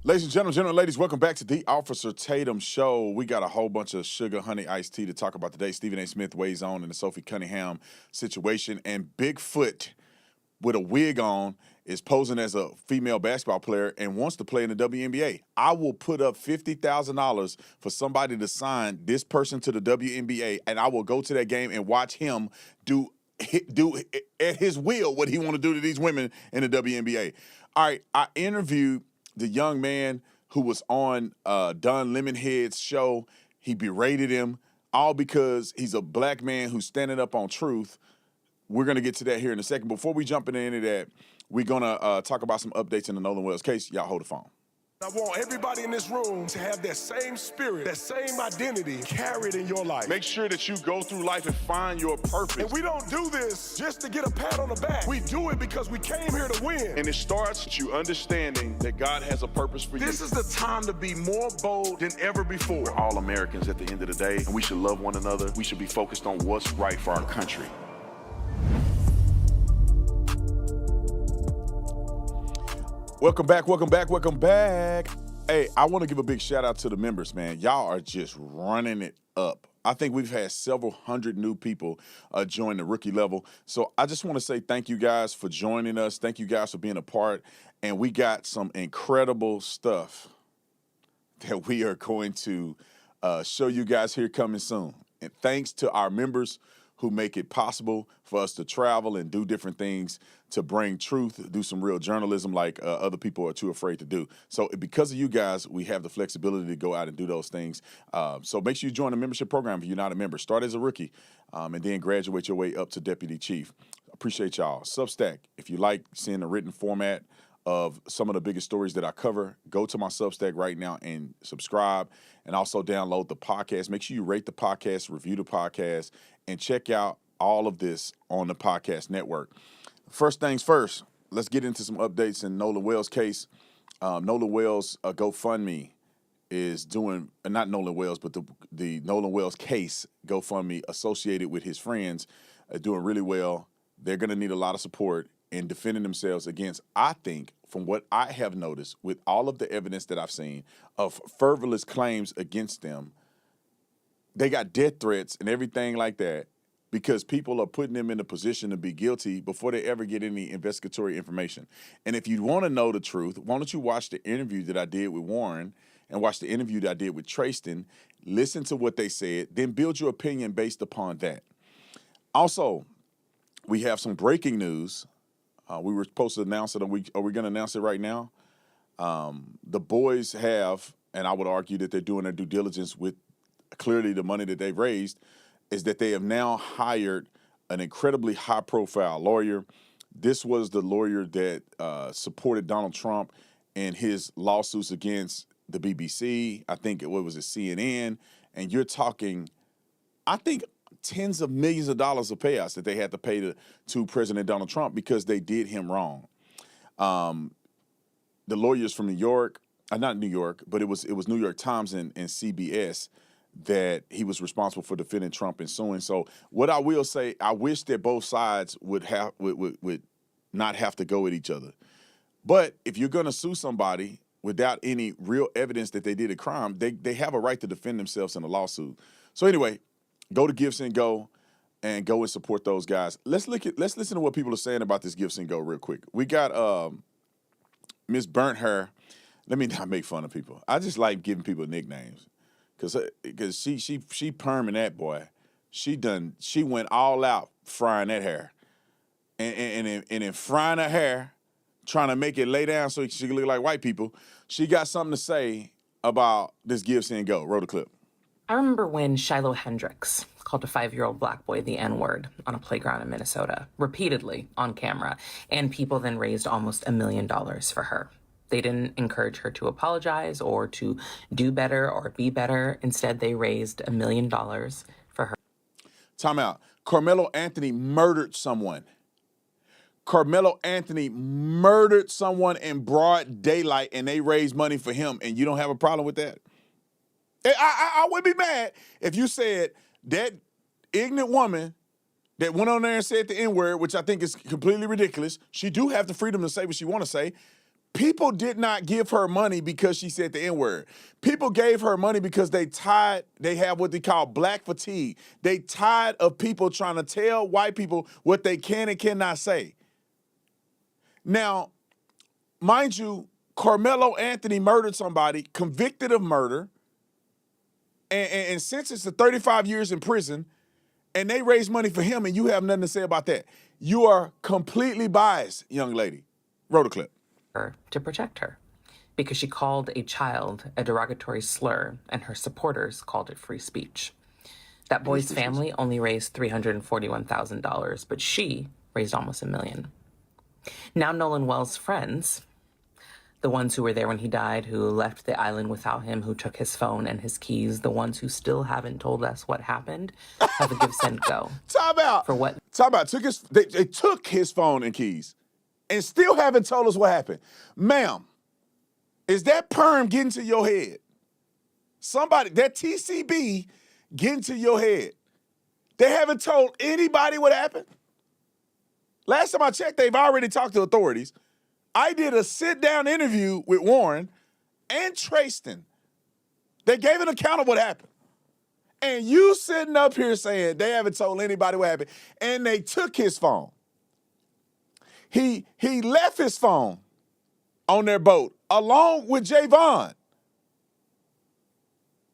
Ladies and gentlemen, ladies, welcome back to the Officer Tatum Show. We got a whole bunch of sugar, honey, iced tea to talk about today. Stephen A. Smith weighs on in the Sophie Cunningham situation, and Bigfoot with a wig on is posing as a female basketball player and wants to play in the WNBA. I will put up $50,000 for somebody to sign this person to the WNBA, and I will go to that game and watch him do at his will what he want to do to these women in the WNBA. All right, I interviewed the young man who was on Don Lemonhead's show. He berated him, all because he's a black man who's standing up on truth. We're going to get to that here in a second. Before we jump into any of that, we're going to talk about some updates in the Nolan Wells case. Y'all hold the phone. I want everybody in this room to have that same spirit, that same identity carried in your life. Make sure that you go through life and find your purpose. And we don't do this just to get a pat on the back. We do it because we came here to win. And it starts with you understanding that God has a purpose for you. This is the time to be more bold than ever before. We're all Americans at the end of the day, and we should love one another. We should be focused on what's right for our country. Welcome back. Hey, I want to give a big shout out to the members, man. Y'all are just running it up. I think we've had several hundred new people join the rookie level. So I just want to say thank you guys for joining us. Thank you guys for being a part. And we got some incredible stuff that we are going to show you guys here coming soon. And thanks to our members who make it possible for us to travel and do different things to bring truth, do some real journalism like other people are too afraid to do. So because of you guys, we have the flexibility to go out and do those things. So make sure you join the membership program if you're not a member. Start as a rookie and then graduate your way up to deputy chief. Appreciate y'all. Substack, if you like seeing the written format of some of the biggest stories that I cover, go to my Substack right now and subscribe, and also download the podcast. Make sure you rate the podcast, review the podcast, and check out all of this on the podcast network. First things first, let's get into some updates in Nolan Wells' case. Nolan Wells' GoFundMe is doing, not Nolan Wells, but the Nolan Wells case GoFundMe associated with his friends doing really well. They're going to need a lot of support in defending themselves against, I think, from what I have noticed, with all of the evidence that I've seen of frivolous claims against them, they got death threats and everything like that because people are putting them in a position to be guilty before they ever get any investigatory information. And if you want to know the truth, why don't you watch the interview that I did with Warren and watch the interview that I did with Tristan, listen to what they said, then build your opinion based upon that. Also, we have some breaking news. We were supposed to announce it. Are we going to announce it right now? The boys have, and I would argue that they're doing their due diligence with clearly the money that they've raised, is that they have now hired an incredibly high-profile lawyer. This was the lawyer that supported Donald Trump in his lawsuits against the BBC. I think it was CNN. And you're talking, I think, tens of millions of dollars of payouts that they had to pay to President Donald Trump because they did him wrong. The lawyers from New York, not New York, but it was New York Times and CBS that he was responsible for defending Trump and suing. So what I will say, I wish that both sides would not have to go at each other. But if you're going to sue somebody without any real evidence that they did a crime, they have a right to defend themselves in a lawsuit. So anyway, go to Gibson Go and go and support those guys. Let's listen to what people are saying about this Gibson Go real quick. We got Miss Burnt Hair. Let me not make fun of people. I just like giving people nicknames because she perming that boy. She went all out frying that hair, and in frying her hair, trying to make it lay down so she can look like white people. She got something to say about this Gibson Go. Roll the clip. I remember when Shiloh Hendricks called a 5-year-old black boy the N-word on a playground in Minnesota, repeatedly on camera, and people then raised almost $1 million for her. They didn't encourage her to apologize or to do better or be better. Instead, they raised $1 million for her. Time out. Carmelo Anthony murdered someone. Carmelo Anthony murdered someone in broad daylight, and they raised money for him, and you don't have a problem with that? I would be mad if you said that ignorant woman that went on there and said the N-word, which I think is completely ridiculous. She do have the freedom to say what she want to say. People did not give her money because she said the N-word. People gave her money because they have what they call black fatigue. They tired of people trying to tell white people what they can and cannot say. Now, mind you, Carmelo Anthony murdered somebody, convicted of murder, and sentenced to 35 years in prison, and they raised money for him, and you have nothing to say about that. You are completely biased, young lady. Roll the clip. To protect her because she called a child a derogatory slur and her supporters called it free speech. That boy's family only raised $341,000, but she raised almost $1 million. Now Nolan Wells' friends, the ones who were there when he died, who left the island without him, who took his phone and his keys, the ones who still haven't told us what happened, have a give, send, go. Time out. For what? Time out. They took his phone and keys and still haven't told us what happened. Ma'am, is that perm getting to your head? Somebody, that TCB getting to your head. They haven't told anybody what happened? Last time I checked, they've already talked to authorities. I did a sit-down interview with Warren and Tristan. They gave an account of what happened. And you sitting up here saying they haven't told anybody what happened, and they took his phone. He left his phone on their boat along with Javon.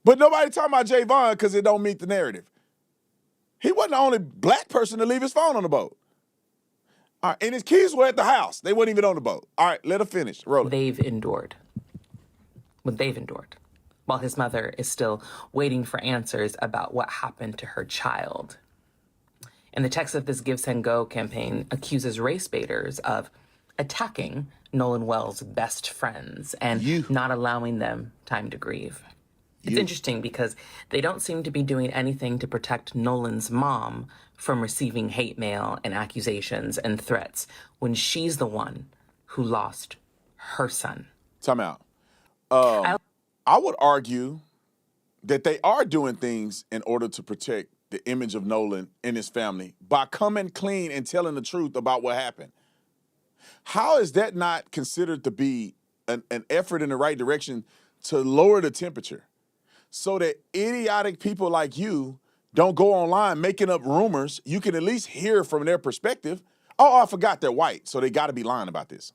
But nobody talking about Javon because it don't meet the narrative. He wasn't the only black person to leave his phone on the boat. All right, and his keys were at the house. They weren't even on the boat. All right, let her finish. Roll it. They've endured. What they've endured. While his mother is still waiting for answers about what happened to her child. And the text of this Give, Send, Go campaign accuses race baiters of attacking Nolan Wells' best friends and not allowing them time to grieve. It's interesting because they don't seem to be doing anything to protect Nolan's mom from receiving hate mail and accusations and threats when she's the one who lost her son. Time out. I would argue that they are doing things in order to protect the image of Nolan and his family by coming clean and telling the truth about what happened. How is that not considered to be an effort in the right direction to lower the temperature so that idiotic people like you don't go online making up rumors? You can at least hear from their perspective. Oh, I forgot they're white, so they got to be lying about this.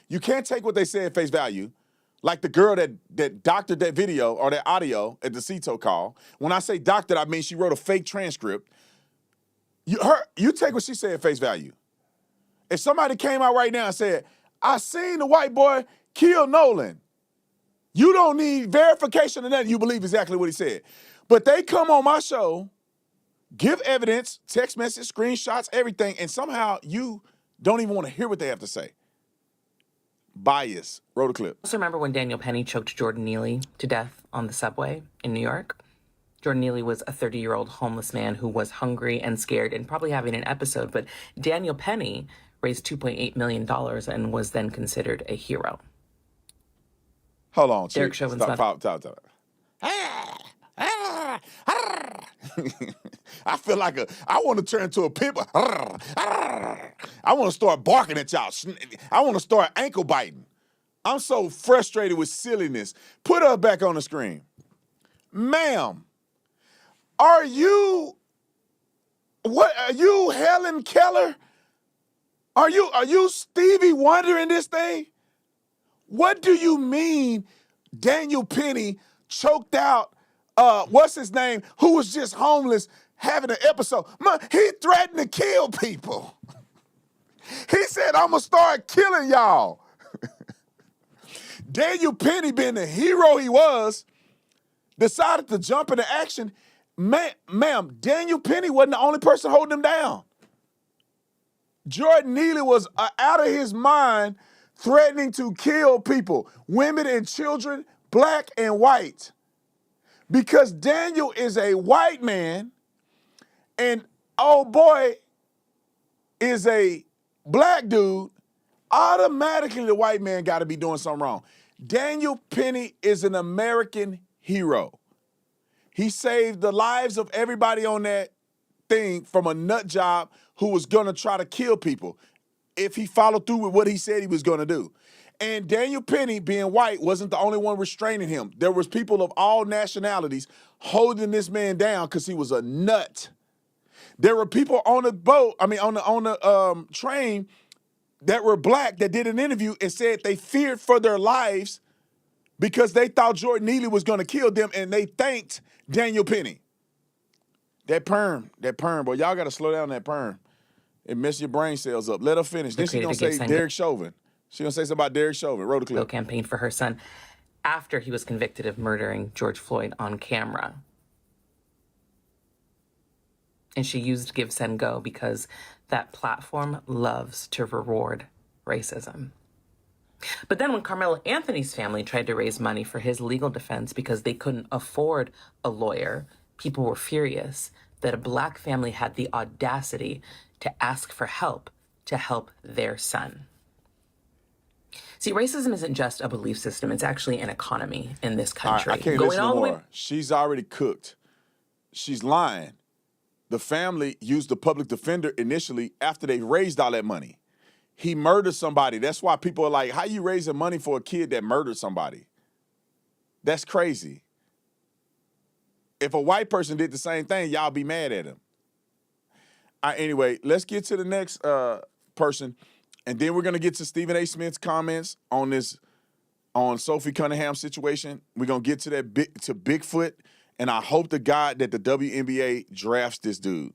You can't take what they say at face value. Like the girl that doctored that video or that audio at the CETO call. When I say doctored, I mean she wrote a fake transcript. You take what she said at face value. If somebody came out right now and said, I seen the white boy kill Nolan, you don't need verification of that. You believe exactly what he said. But they come on my show, give evidence, text message, screenshots, everything, and somehow you don't even want to hear what they have to say. Bias. Roll the clip. Also remember when Daniel Penny choked Jordan Neely to death on the subway in New York? Jordan Neely was a 30-year-old homeless man who was hungry and scared and probably having an episode, but Daniel Penny raised $2.8 million and was then considered a hero. Hold on, Derek Chick. Chauvin's Stop. I feel like I want to turn into a pit bull. I want to start barking at y'all. I want to start ankle biting. I'm so frustrated with silliness. Put her back on the screen. Ma'am, are you Helen Keller? Are you Stevie Wonder in this thing? What do you mean Daniel Penny choked out what's his name, who was just homeless, having an episode? He threatened to kill people. He said, I'm going to start killing y'all. Daniel Penny, being the hero he was, decided to jump into action. Ma'am, Daniel Penny wasn't the only person holding him down. Jordan Neely was out of his mind, threatening to kill people, women and children, black and white. Because Daniel is a white man and old boy is a black dude, automatically the white man got to be doing something wrong. Daniel Penny is an American hero. He saved the lives of everybody on that thing from a nut job who was going to try to kill people if he followed through with what he said he was going to do. And Daniel Penny, being white, wasn't the only one restraining him. There was people of all nationalities holding this man down because he was a nut. There were people on the boat, on the train that were black that did an interview and said they feared for their lives because they thought Jordan Neely was going to kill them, and they thanked Daniel Penny. That perm, boy, y'all got to slow down that perm. It messes your brain cells up. Let her finish. Then she's going to say Derek Chauvin. She's going to say something about Derek Chauvin. Roll the clip. Campaign for her son after he was convicted of murdering George Floyd on camera. And she used Give, Send, Go because that platform loves to reward racism. But then when Carmelo Anthony's family tried to raise money for his legal defense because they couldn't afford a lawyer, people were furious that a black family had the audacity to ask for help to help their son. See, racism isn't just a belief system. It's actually an economy in this country. I can't listen no more. She's already cooked. She's lying. The family used the public defender initially after they raised all that money. He murdered somebody. That's why people are like, how you raising money for a kid that murdered somebody? That's crazy. If a white person did the same thing, y'all be mad at him. Anyway, let's get to the next person. And then we're going to get to Stephen A. Smith's comments on Sophie Cunningham's situation. We're going to get to to Bigfoot. And I hope to God that the WNBA drafts this dude.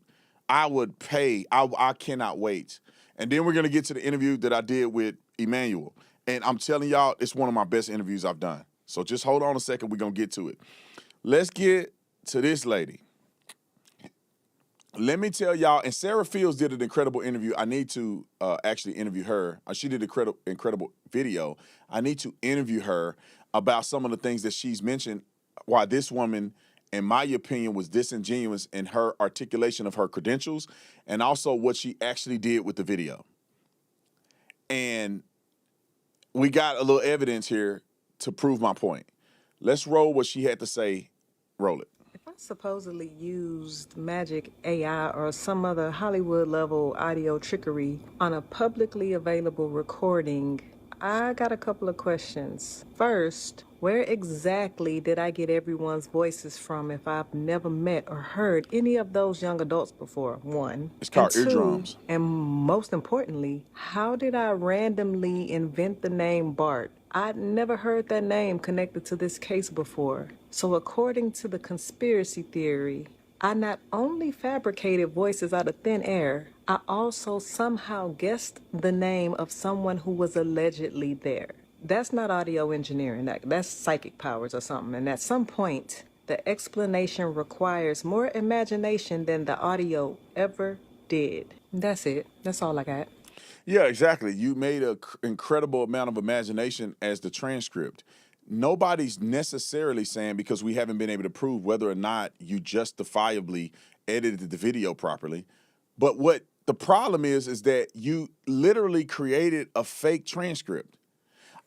I would pay. I cannot wait. And then we're going to get to the interview that I did with Emmanuel. And I'm telling y'all, it's one of my best interviews I've done. So just hold on a second. We're going to get to it. Let's get to this lady. Let me tell y'all, and Sarah Fields did an incredible interview. I need to actually interview her. She did an incredible video. I need to interview her about some of the things that she's mentioned, why this woman, in my opinion, was disingenuous in her articulation of her credentials and also what she actually did with the video. And we got a little evidence here to prove my point. Let's roll what she had to say. Roll it. If I supposedly used magic AI or some other Hollywood-level audio trickery on a publicly available recording, I got a couple of questions. First, where exactly did I get everyone's voices from if I've never met or heard any of those young adults before? One. It's called eardrums. And most importantly, how did I randomly invent the name Bart? I'd never heard that name connected to this case before. So according to the conspiracy theory, I not only fabricated voices out of thin air, I also somehow guessed the name of someone who was allegedly there. That's not audio engineering. That's psychic powers or something. And at some point, the explanation requires more imagination than the audio ever did. That's it. That's all I got. Yeah, exactly. You made an incredible amount of imagination as the transcript. Nobody's necessarily saying, because we haven't been able to prove whether or not you justifiably edited the video properly. But what the problem is that you literally created a fake transcript.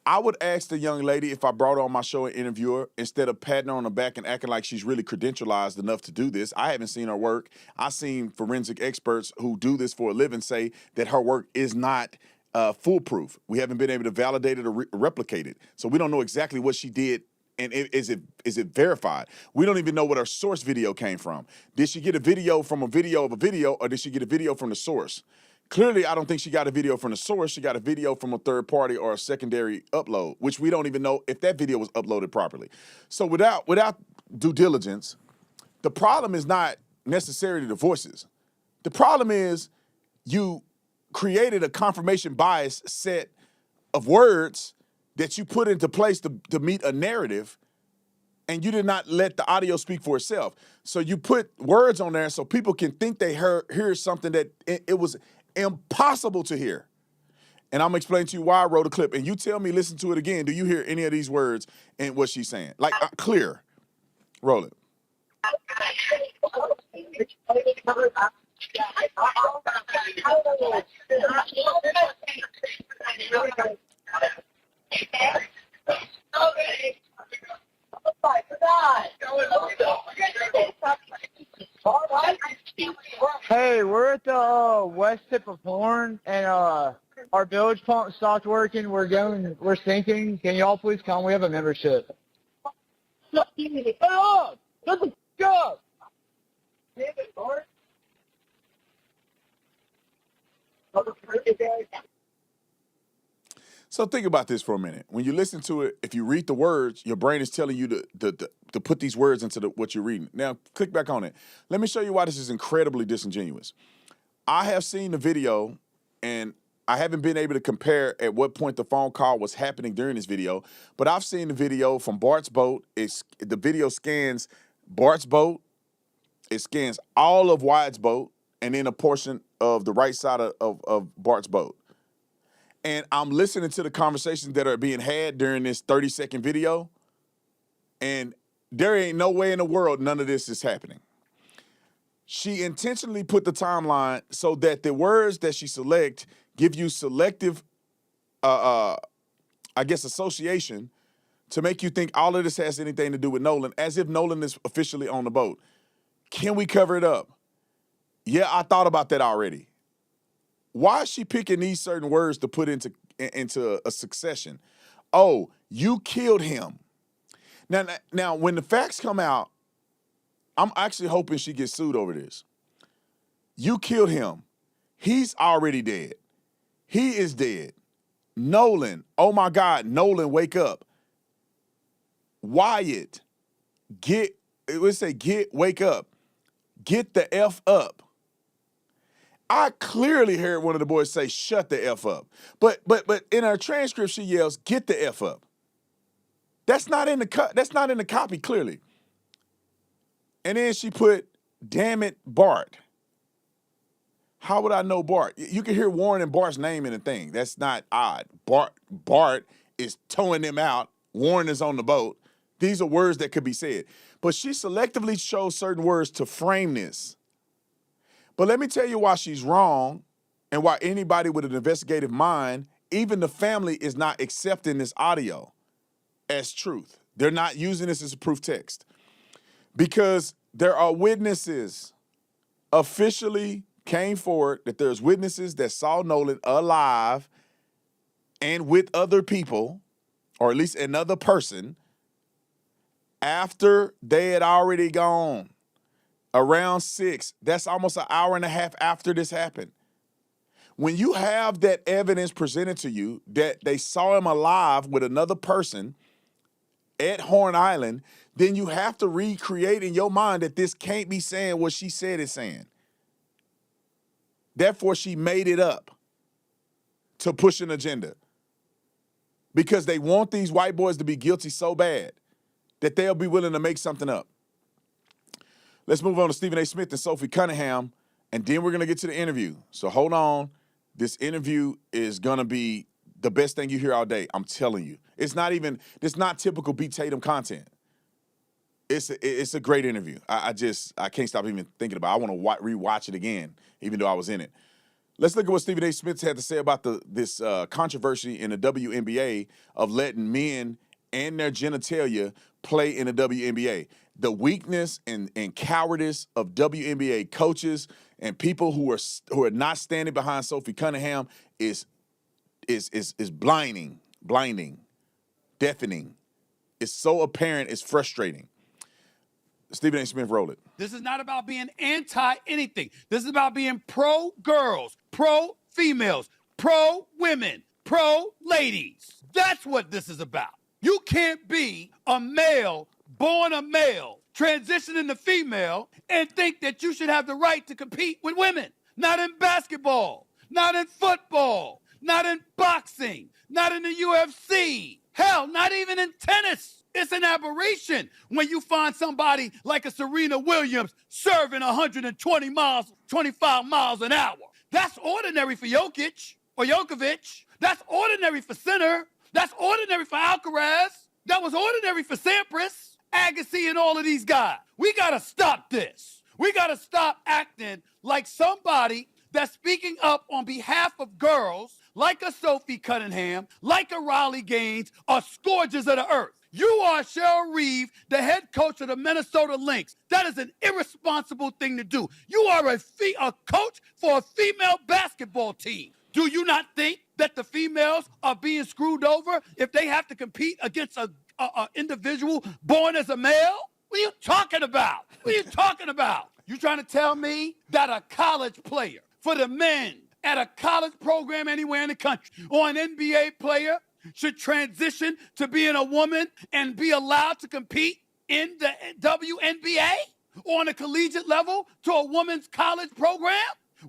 I would ask the young lady if I brought her on my show and interview her, instead of patting her on the back and acting like she's really credentialized enough to do this. I haven't seen her work. I've seen forensic experts who do this for a living say that her work is not foolproof. We haven't been able to validate it or replicate it. So we don't know exactly what she did, and is it verified? We don't even know what her source video came from. Did she get a video from a video of a video, or did she get a video from the source? Clearly, I don't think she got a video from the source. She got a video from a third party or a secondary upload, which we don't even know if that video was uploaded properly. So without due diligence, the problem is not necessarily the voices. The problem is you created a confirmation bias set of words that you put into place to meet a narrative, and you did not let the audio speak for itself. So you put words on there so people can think they hear something that it was impossible to hear. And I'm gonna explain to you why I wrote a clip. And you tell me, listen to it again. Do you hear any of these words and what she's saying? Like, clear. Roll it. Hey, we're at the west tip of Horn, and Our village pump stopped working. We're sinking. Can y'all please come? We have a membership. Shut up! Shut the f*** up! Damn it, Bart. So think about this for a minute. When you listen to it, if you read the words, your brain is telling you to put these words into what you're reading. Now, click back on it. Let me show you why this is incredibly disingenuous. I have seen the video, and I haven't been able to compare at what point the phone call was happening during this video, but I've seen the video from Bart's boat. The video scans Bart's boat. It scans all of Wyatt's boat, and then a portion of the right side of Bart's boat. And I'm listening to the conversations that are being had during this 30-second video, and there ain't no way in the world none of this is happening. She intentionally put the timeline so that the words that she select give you selective, association to make you think all of this has anything to do with Nolan, as if Nolan is officially on the boat. Can we cover it up? Yeah, I thought about that already. Why is she picking these certain words to put into a succession? Oh, you killed him. Now, when the facts come out, I'm actually hoping she gets sued over this. You killed him. He's already dead. He is dead. Nolan, oh my God, Nolan, wake up. Wyatt, wake up. Get the F up. I clearly heard one of the boys say, shut the F up. But in her transcript, she yells, get the F up. That's not in the copy, clearly. And then she put, damn it, Bart. How would I know Bart? You can hear Warren and Bart's name in the thing. That's not odd. Bart is towing them out. Warren is on the boat. These are words that could be said. But she selectively chose certain words to frame this. But let me tell you why she's wrong and why anybody with an investigative mind, even the family, is not accepting this audio as truth. They're not using this as a proof text. Because there are witnesses officially came forward that there's witnesses that saw Nolan alive and with other people, or at least another person, after they had already gone. Around 6, that's almost an hour and a half after this happened. When you have that evidence presented to you that they saw him alive with another person at Horn Island, then you have to recreate in your mind that this can't be saying what she said it's saying. Therefore, she made it up to push an agenda because they want these white boys to be guilty so bad that they'll be willing to make something up. Let's move on to Stephen A. Smith and Sophie Cunningham, and then we're going to get to the interview. So hold on. This interview is going to be the best thing you hear all day. I'm telling you. It's not typical Beat Tatum content. It's a great interview. I can't stop even thinking about it. I want to rewatch it again, even though I was in it. Let's look at what Stephen A. Smith had to say about this controversy in the WNBA of letting men and their genitalia play in the WNBA. The weakness and cowardice of WNBA coaches and people who are not standing behind Sophie Cunningham is blinding, deafening. It's so apparent, it's frustrating. Stephen A. Smith, roll it. This is not about being anti-anything. This is about being pro-girls, pro-females, pro-women, pro-ladies. That's what this is about. You can't be a male, born a male, transitioning to female, and think that you should have the right to compete with women. Not in basketball, not in football, not in boxing, not in the UFC. Hell, not even in tennis. It's an aberration when you find somebody like a Serena Williams serving 120 miles, 25 miles an hour. That's ordinary for Jokic or Jokovic. That's ordinary for Sinner. That's ordinary for Alcaraz. That was ordinary for Sampras, Agassi, and all of these guys. We got to stop this. We got to stop acting like somebody that's speaking up on behalf of girls like a Sophie Cunningham, like a Riley Gaines, are scourges of the earth. You are Cheryl Reeve, the head coach of the Minnesota Lynx. That is an irresponsible thing to do. You are a coach for a female basketball team. Do you not think that the females are being screwed over if they have to compete against a individual born as a male? What are you talking about? What are you talking about? You trying to tell me that a college player for the men at a college program anywhere in the country or an NBA player should transition to being a woman and be allowed to compete in the WNBA or on a collegiate level to a women's college program?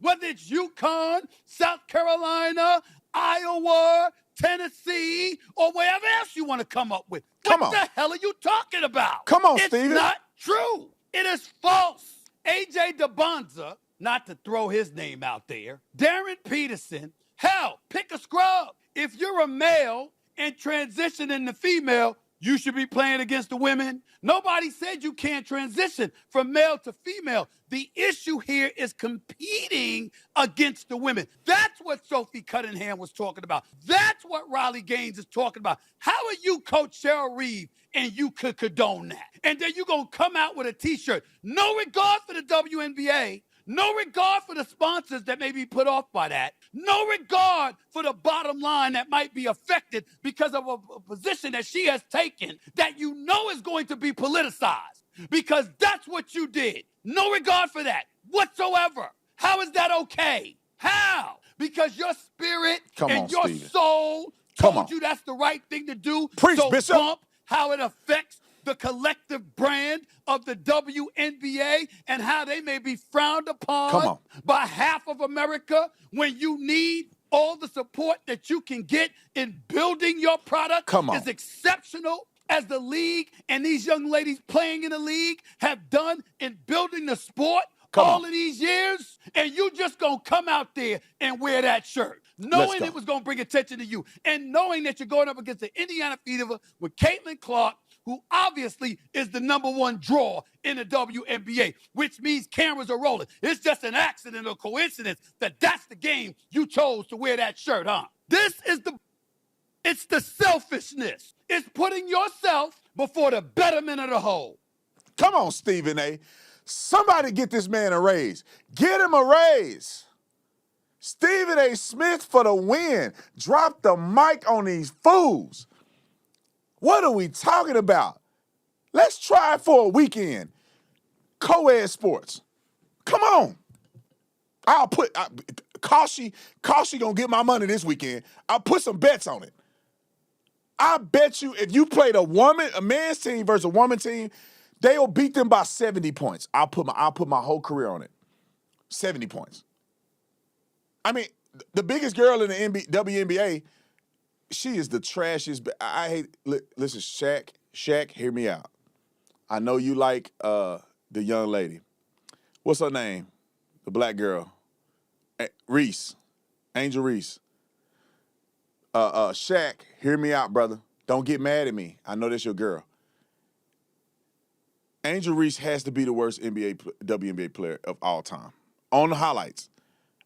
Whether it's UConn, South Carolina, Iowa, Tennessee, or wherever else you want to come up with. What the hell are you talking about? Come on, it's Steven. It's not true. It is false. AJ DeBonza, not to throw his name out there, Darren Peterson, hell, pick a scrub. If you're a male and transitioning to female, you should be playing against the women. Nobody said you can't transition from male to female. The issue here is competing against the women. That's what Sophie Cunningham was talking about. That's what Riley Gaines is talking about. How are you, Coach Cheryl Reeve, and you could condone that? And then you're going to come out with a T-shirt. No regard for the WNBA. No regard for the sponsors that may be put off by that. No regard for the bottom line that might be affected because of a position that she has taken that you know is going to be politicized because that's what you did. No regard for that whatsoever. How is that okay? How? Because your spirit and your soul told you that's the right thing to do. Preach, so Bishop. bump how it affects the collective brand of the WNBA and how they may be frowned upon by half of America when you need all the support that you can get in building your product is exceptional as the league and these young ladies playing in the league have done in building the sport all of these years, and you just gonna come out there and wear that shirt, knowing it was gonna bring attention to you, and knowing that you're going up against the Indiana Fever with Caitlin Clark, who obviously is the #1 draw in the WNBA, which means cameras are rolling. It's just an accident or coincidence that that's the game you chose to wear that shirt, huh? It's the selfishness. It's putting yourself before the betterment of the whole. Come on, Stephen A. Somebody get this man a raise. Get him a raise. Stephen A. Smith for the win. Drop the mic on these fools. What are we talking about? Let's try it for a weekend. Co-ed sports. Come on. I'll put Kashi gonna get my money this weekend. I'll put some bets on it. I bet you if you played a man's team versus a woman team, they'll beat them by 70 points. I'll put my whole career on it. 70 points. I mean, the biggest girl in the WNBA, she is the trashiest. I hate. Listen, Shaq, hear me out. I know you like the young lady. What's her name? The black girl. Reese. Angel Reese. Shaq, hear me out, brother. Don't get mad at me. I know that's your girl. Angel Reese has to be the worst WNBA player of all time. On the highlights,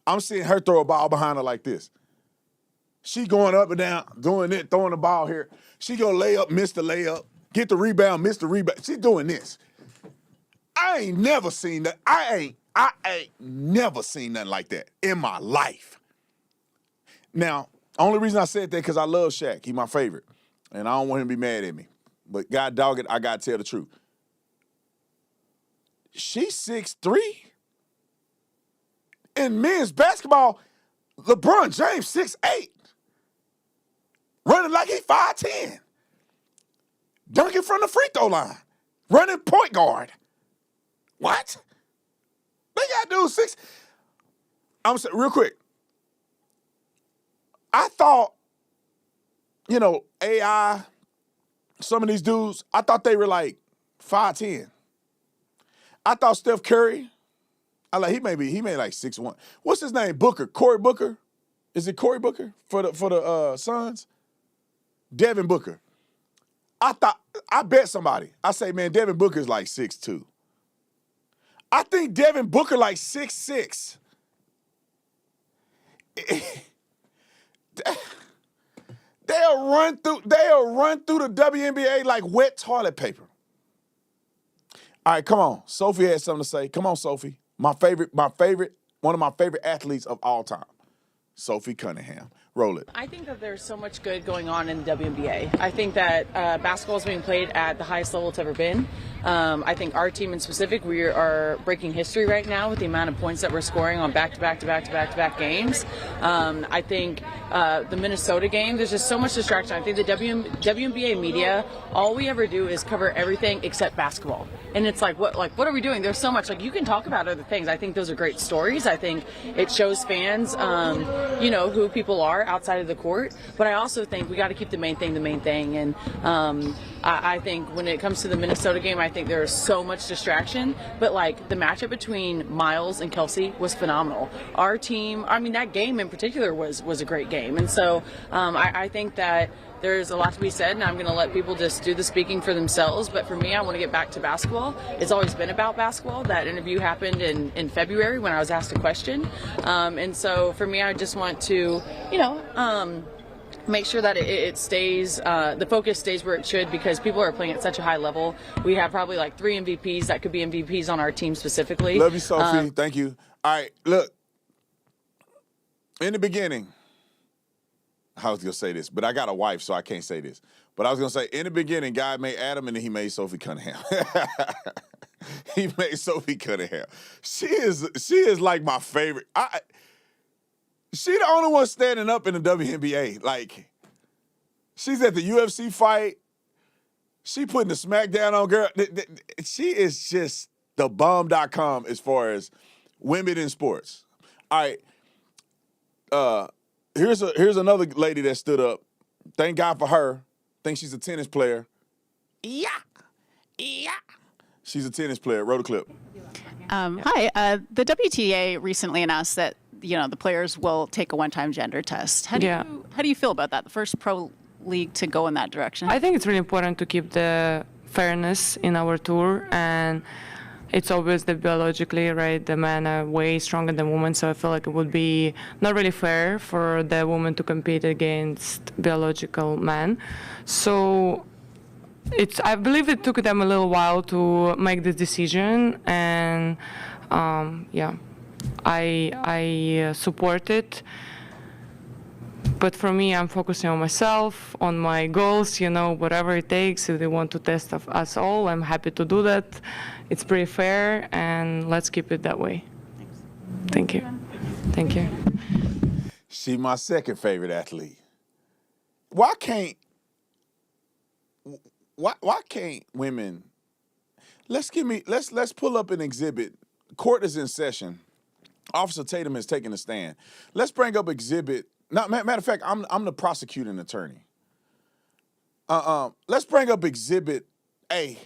I'm seeing her throw a ball behind her like this. She going up and down, doing it, throwing the ball here. She gonna lay up, miss the layup, get the rebound, miss the rebound. She doing this. I ain't never seen that. I ain't never seen nothing like that in my life. Now, only reason I said that because I love Shaq. He my favorite. And I don't want him to be mad at me. But God dog it, I gotta tell the truth. She's 6'3". In men's basketball, LeBron James 6'8". Running like he 5'10". Dunking from the free throw line. Running point guard. What? They got dudes 6. I'm saying real quick. I thought, AI, some of these dudes, I thought they were like 5'10". I thought Steph Curry, he may like 6'1". What's his name? Booker. Cory Booker? Is it Cory Booker for the Suns? Devin Booker. I bet somebody. I say, man, Devin Booker's like 6'2". I think Devin Booker like 6'6". They'll run through the WNBA like wet toilet paper. All right, come on. Sophie has something to say. Come on, Sophie. One of my favorite athletes of all time. Sophie Cunningham. Roll it. I think that there's so much good going on in the WNBA. I think that basketball is being played at the highest level it's ever been. I think our team in specific, we are breaking history right now with the amount of points that we're scoring on back-to-back games. I think the Minnesota game, there's just so much distraction. I think the WNBA media, all we ever do is cover everything except basketball. And it's like, what are we doing? There's so much. Like, you can talk about other things. I think those are great stories. I think it shows fans, who people are outside of the court. But I also think we got to keep the main thing. And I think when it comes to the Minnesota game, I think there's so much distraction. But, like, the matchup between Miles and Kelsey was phenomenal. Our team, that game in particular was a great game. And so I think that there's a lot to be said, and I'm going to let people just do the speaking for themselves. But for me, I want to get back to basketball. It's always been about basketball. That interview happened in February when I was asked a question. And so for me, I just want to, make sure that it stays, the focus stays where it should, because people are playing at such a high level. We have probably like 3 MVPs that could be MVPs on our team specifically. Love you, Sophie. Thank you. All right, look. In the beginning, I was going to say this, but I got a wife, so I can't say this. But I was going to say, in the beginning, God made Adam, and then he made Sophie Cunningham. He made Sophie Cunningham. She is like my favorite. She the only one standing up in the WNBA. Like, she's at the UFC fight. She putting the smackdown on girl. She is just the bomb.com as far as women in sports. All right. Here's another lady that stood up. Thank God for her. Think she's a tennis player. Yeah. She's a tennis player. Roll the clip. Hi. The WTA recently announced that the players will take a one-time gender test. How do you feel about that? The first pro league to go in that direction. I think it's really important to keep the fairness in our tour, and it's obvious that biologically, right, the men are way stronger than women, so I feel like it would be not really fair for the woman to compete against biological men. So I believe it took them a little while to make this decision, and I support it. But for me, I'm focusing on myself, on my goals, whatever it takes. If they want to test us all, I'm happy to do that. It's pretty fair, and let's keep it that way. Thank you. Thank you. She's my second favorite athlete. Why can't women? Let's pull up an exhibit. Court is in session. Officer Tatum is taking a stand. Let's bring up exhibit. Matter of fact, I'm the prosecuting attorney. Let's bring up exhibit A.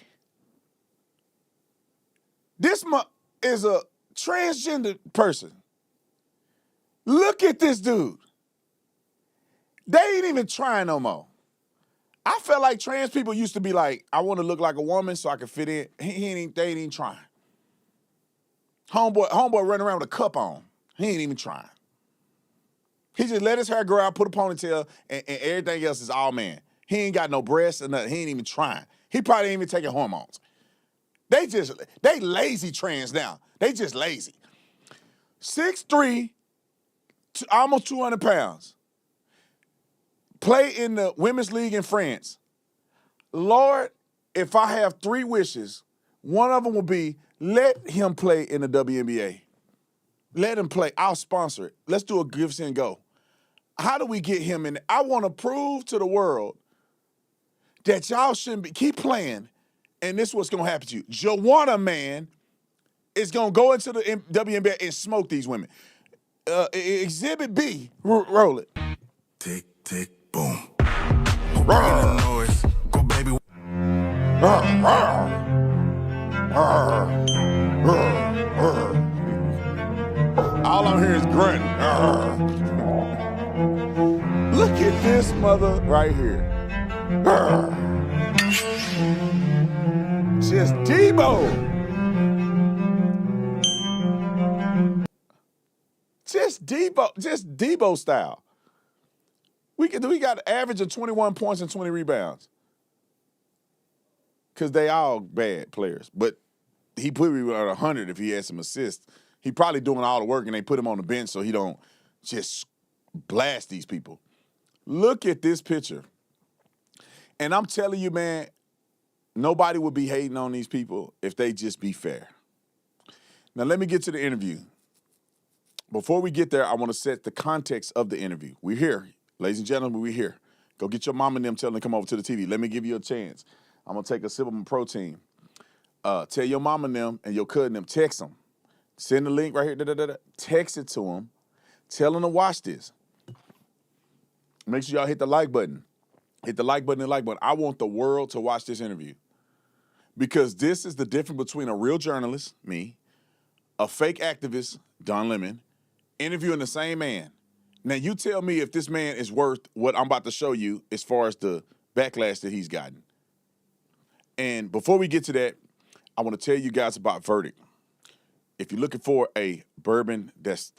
This is a transgender person. Look at this dude. They ain't even trying no more. I felt like trans people used to be like, I want to look like a woman so I can fit in. They ain't even trying. Homeboy running around with a cup on. He ain't even trying. He just let his hair grow out, put a ponytail, and everything else is all man. He ain't got no breasts or nothing. He ain't even trying. He probably ain't even taking hormones. They lazy trans now. They just lazy. 6'3", almost 200 pounds. Play in the women's league in France. Lord, if I have 3 wishes, one of them will be, let him play in the WNBA. Let him play. I'll sponsor it. Let's do a give, send, go. How do we get him in? I want to prove to the world that y'all shouldn't be. Keep playing, and this is what's going to happen to you. Joanna, man, is going to go into the WNBA and smoke these women. Exhibit B, roll it. Tick, tick, boom. Bringing the noise. Go, baby. All I'm hearing is grunting. Look at this mother right here. Just Debo. Just Debo style. We got an average of 21 points and 20 rebounds. Because they all bad players. But he put me at 100 if he had some assists. He probably doing all the work, and they put him on the bench so he don't just blast these people. Look at this picture. And I'm telling you, man, nobody would be hating on these people if they just be fair. Now, let me get to the interview. Before we get there, I want to set the context of the interview. We're here. Ladies and gentlemen, we're here. Go get your mom and them, tell them to come over to the TV. Let me give you a chance. I'm going to take a sip of my protein. Tell your mom and them and your cousin them, text them. Send the link right here. Text it to them. Tell them to watch this. Make sure y'all hit the like button. Hit the like button and like button. I want the world to watch this interview. Because this is the difference between a real journalist, me, a fake activist, Don Lemon, interviewing the same man. Now, you tell me if this man is worth what I'm about to show you as far as the backlash that he's gotten. And before we get to that, I want to tell you guys about Verdict. If you're looking for a bourbon that's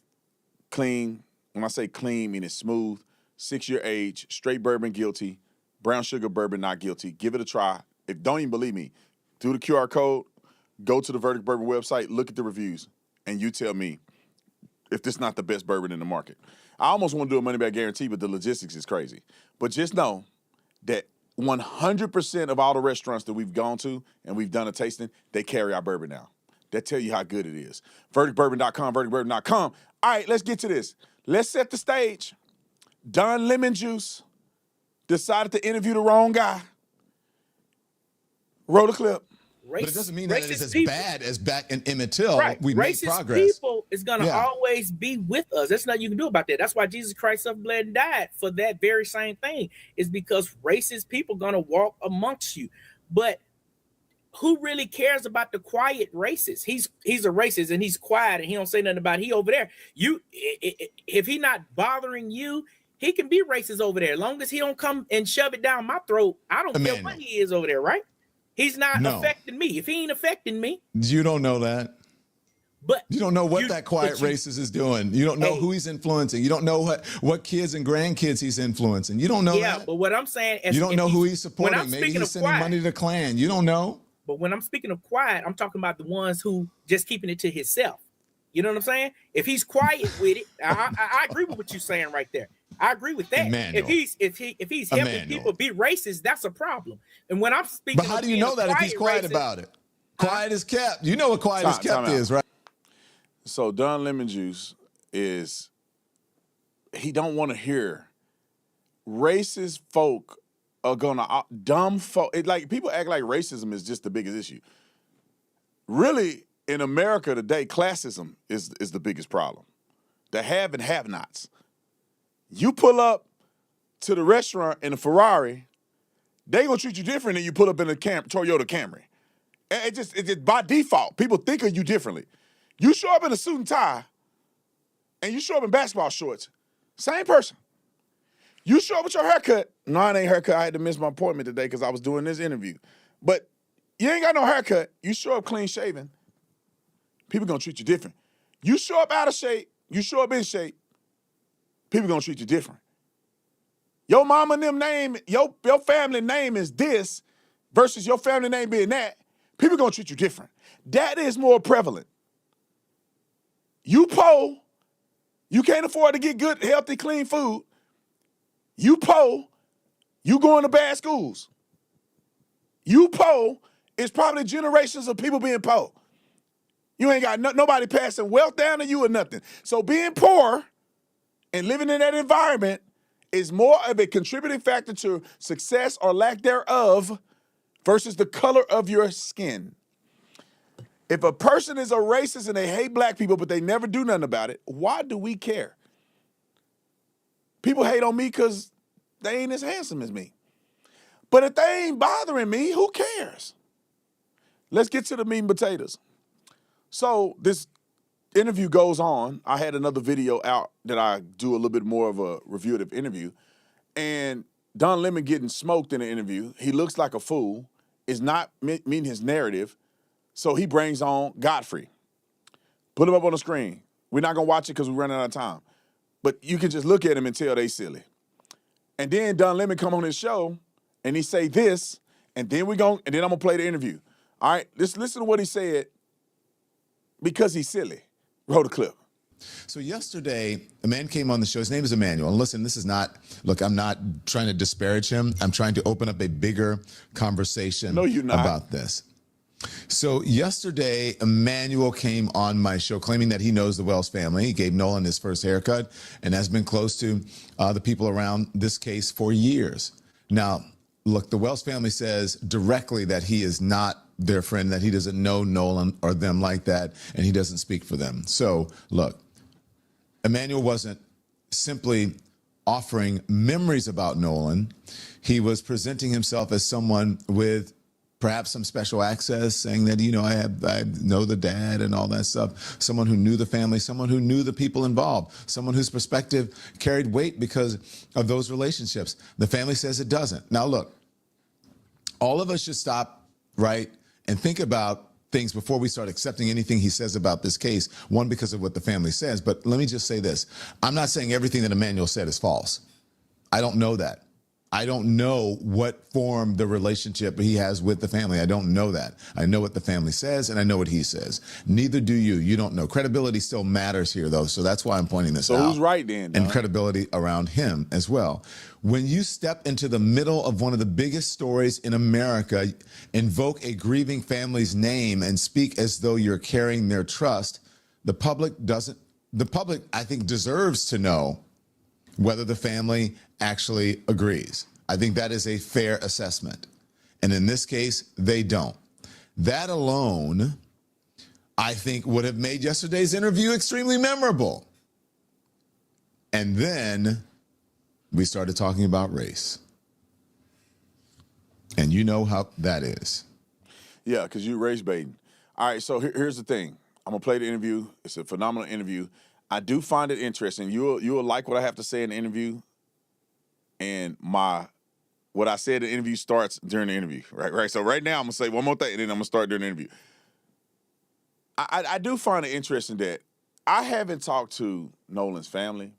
clean, when I say clean, I mean it's smooth, 6-year age, straight bourbon guilty, brown sugar bourbon not guilty, give it a try. If don't even believe me, do the QR code, go to the Verdict Bourbon website, look at the reviews, and you tell me if this is not the best bourbon in the market. I almost want to do a money-back guarantee, but the logistics is crazy. But just know that 100% of all the restaurants that we've gone to and we've done a tasting, they carry our bourbon now. That tell you how good it is. VerdictBourbon.com, VerdictBourbon.com. All right, let's get to this. Let's set the stage. Don Lemon Juice decided to interview the wrong guy. Roll the clip. But it doesn't mean that it is as bad as back in Emmett Till. Right. We made Racist progress. people is going to always be with us. There's nothing you can do about that. That's why Jesus Christ suffered, bled, and died for that very same thing. Is because racist people going to walk amongst you. But who really cares about the quiet racist? He's a racist and he's quiet and he don't say nothing about it. He over there. If he not bothering you, he can be racist over there. As long as he don't come and shove it down my throat, I don't care what he is over there, right? He's not affecting me. If he ain't affecting me. You don't know that. But you don't know what that quiet racist is doing. You don't know who he's influencing. You don't know what kids and grandkids he's influencing. You don't know that. Yeah, but what I'm saying is you don't know who he's supporting. Maybe he's sending money to the Klan. You don't know. But when I'm speaking of quiet, I'm talking about the ones who just keeping it to himself. You know what I'm saying? If he's quiet with it, I agree with what you're saying right there. I agree with that. Emmanuel. If he's helping people be racist, that's a problem. And when I'm speaking, but how do you know that if he's quiet about it? Quiet is kept. You know what quiet is kept is, right? So Don Lemon Juice he don't want to hear racist folk are gonna dumb folk. Like people act like racism is just the biggest issue. Really, in America today, classism is the biggest problem. The have and have-nots. You pull up to the restaurant in a Ferrari, they gonna treat you different than you pull up in a Toyota Camry. It just by default, people think of you differently. You show up in a suit and tie, and you show up in basketball shorts, same person. You show up with your haircut. No, it ain't haircut. I had to miss my appointment today because I was doing this interview. But you ain't got no haircut. You show up clean shaven. People gonna treat you different. You show up out of shape. You show up in shape. People gonna treat you different. Your mama and them name, your family name is this versus your family name being that. People gonna treat you different. That is more prevalent. You poor, you can't afford to get good, healthy, clean food. You poor, you going to bad schools. You poor, it's probably generations of people being poor. You ain't got nobody passing wealth down to you or nothing. So being poor and living in that environment is more of a contributing factor to success or lack thereof versus the color of your skin. If a person is a racist and they hate black people, but they never do nothing about it, why do we care? People hate on me because they ain't as handsome as me. But if they ain't bothering me, who cares? Let's get to the meat and potatoes. So this interview goes on. I had another video out that I do a little bit more of a review of the interview. And Don Lemon getting smoked in the interview. He looks like a fool. Is not meeting his narrative. So he brings on Godfrey. Put him up on the screen. We're not going to watch it because we're running out of time. But you can just look at him and tell they silly. And then Don Lemon come on his show and he say this, and then I'm going to play the interview. All right, let's listen to what he said because he's silly. Roll the clip. So yesterday, a man came on the show. His name is Emmanuel. And listen, this is not, look, I'm not trying to disparage him. I'm trying to open up a bigger conversation about this. So yesterday, Emmanuel came on my show claiming that he knows the Wells family. He gave Nolan his first haircut and has been close to the people around this case for years. Now, look, the Wells family says directly that he is not their friend, that he doesn't know Nolan or them like that, and he doesn't speak for them. So, look, Emmanuel wasn't simply offering memories about Nolan. He was presenting himself as someone with perhaps some special access, saying that, you know, I know the dad and all that stuff. Someone who knew the family, someone who knew the people involved, someone whose perspective carried weight because of those relationships. The family says it doesn't. Now, look, all of us should stop, right, and think about things before we start accepting anything he says about this case, one, because of what the family says. But let me just say this. I'm not saying everything that Emmanuel said is false. I don't know that. I don't know what form the relationship he has with the family. I don't know that. I know what the family says, and I know what he says. Neither do you. You don't know. Credibility still matters here, though, so that's why I'm pointing this out. So who's right then? And credibility around him as well. When you step into the middle of one of the biggest stories in America, invoke a grieving family's name, and speak as though you're carrying their trust, the public, I think, deserves to know whether the family actually agrees. I think that is a fair assessment. And in this case, they don't. That alone, I think, would have made yesterday's interview extremely memorable. And then we started talking about race. And you know how that is. Yeah, because you race baiting. All right, so here's the thing. I'm going to play the interview. It's a phenomenal interview. I do find it interesting. You'll like what I have to say in the interview. And what I said in the interview starts during the interview, right? So right now I'm gonna say one more thing, and then I'm gonna start during the interview. I do find it interesting that I haven't talked to Nolan's family,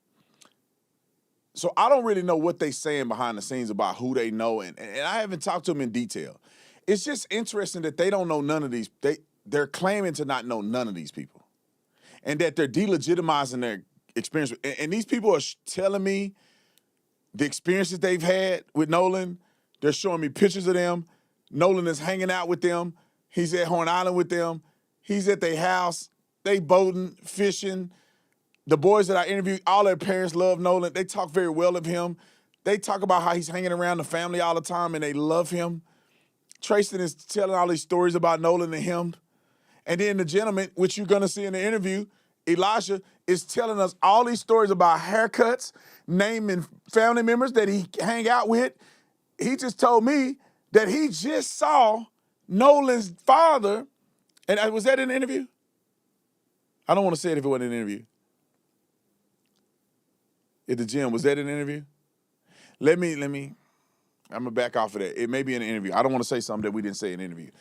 so I don't really know what they saying behind the scenes about who they know, and I haven't talked to them in detail. It's just interesting that they don't know none of these. They're claiming to not know none of these people, and that they're delegitimizing their experience. And these people are telling me the experiences they've had with Nolan. They're showing me pictures of them. Nolan is hanging out with them. He's at Horn Island with them. He's at their house. They boating, fishing. The boys that I interviewed, all their parents love Nolan. They talk very well of him. They talk about how he's hanging around the family all the time, and they love him. Tracy is telling all these stories about Nolan and him. And then the gentleman, which you're going to see in the interview, Elijah, is telling us all these stories about haircuts, naming family members that he hang out with. He just told me that he just saw Nolan's father. And was that in the interview? I don't want to say it if it wasn't in the interview. At the gym, was that in the interview? Let me, I'm going to back off of that. It may be in the interview. I don't want to say something that we didn't say in the interview.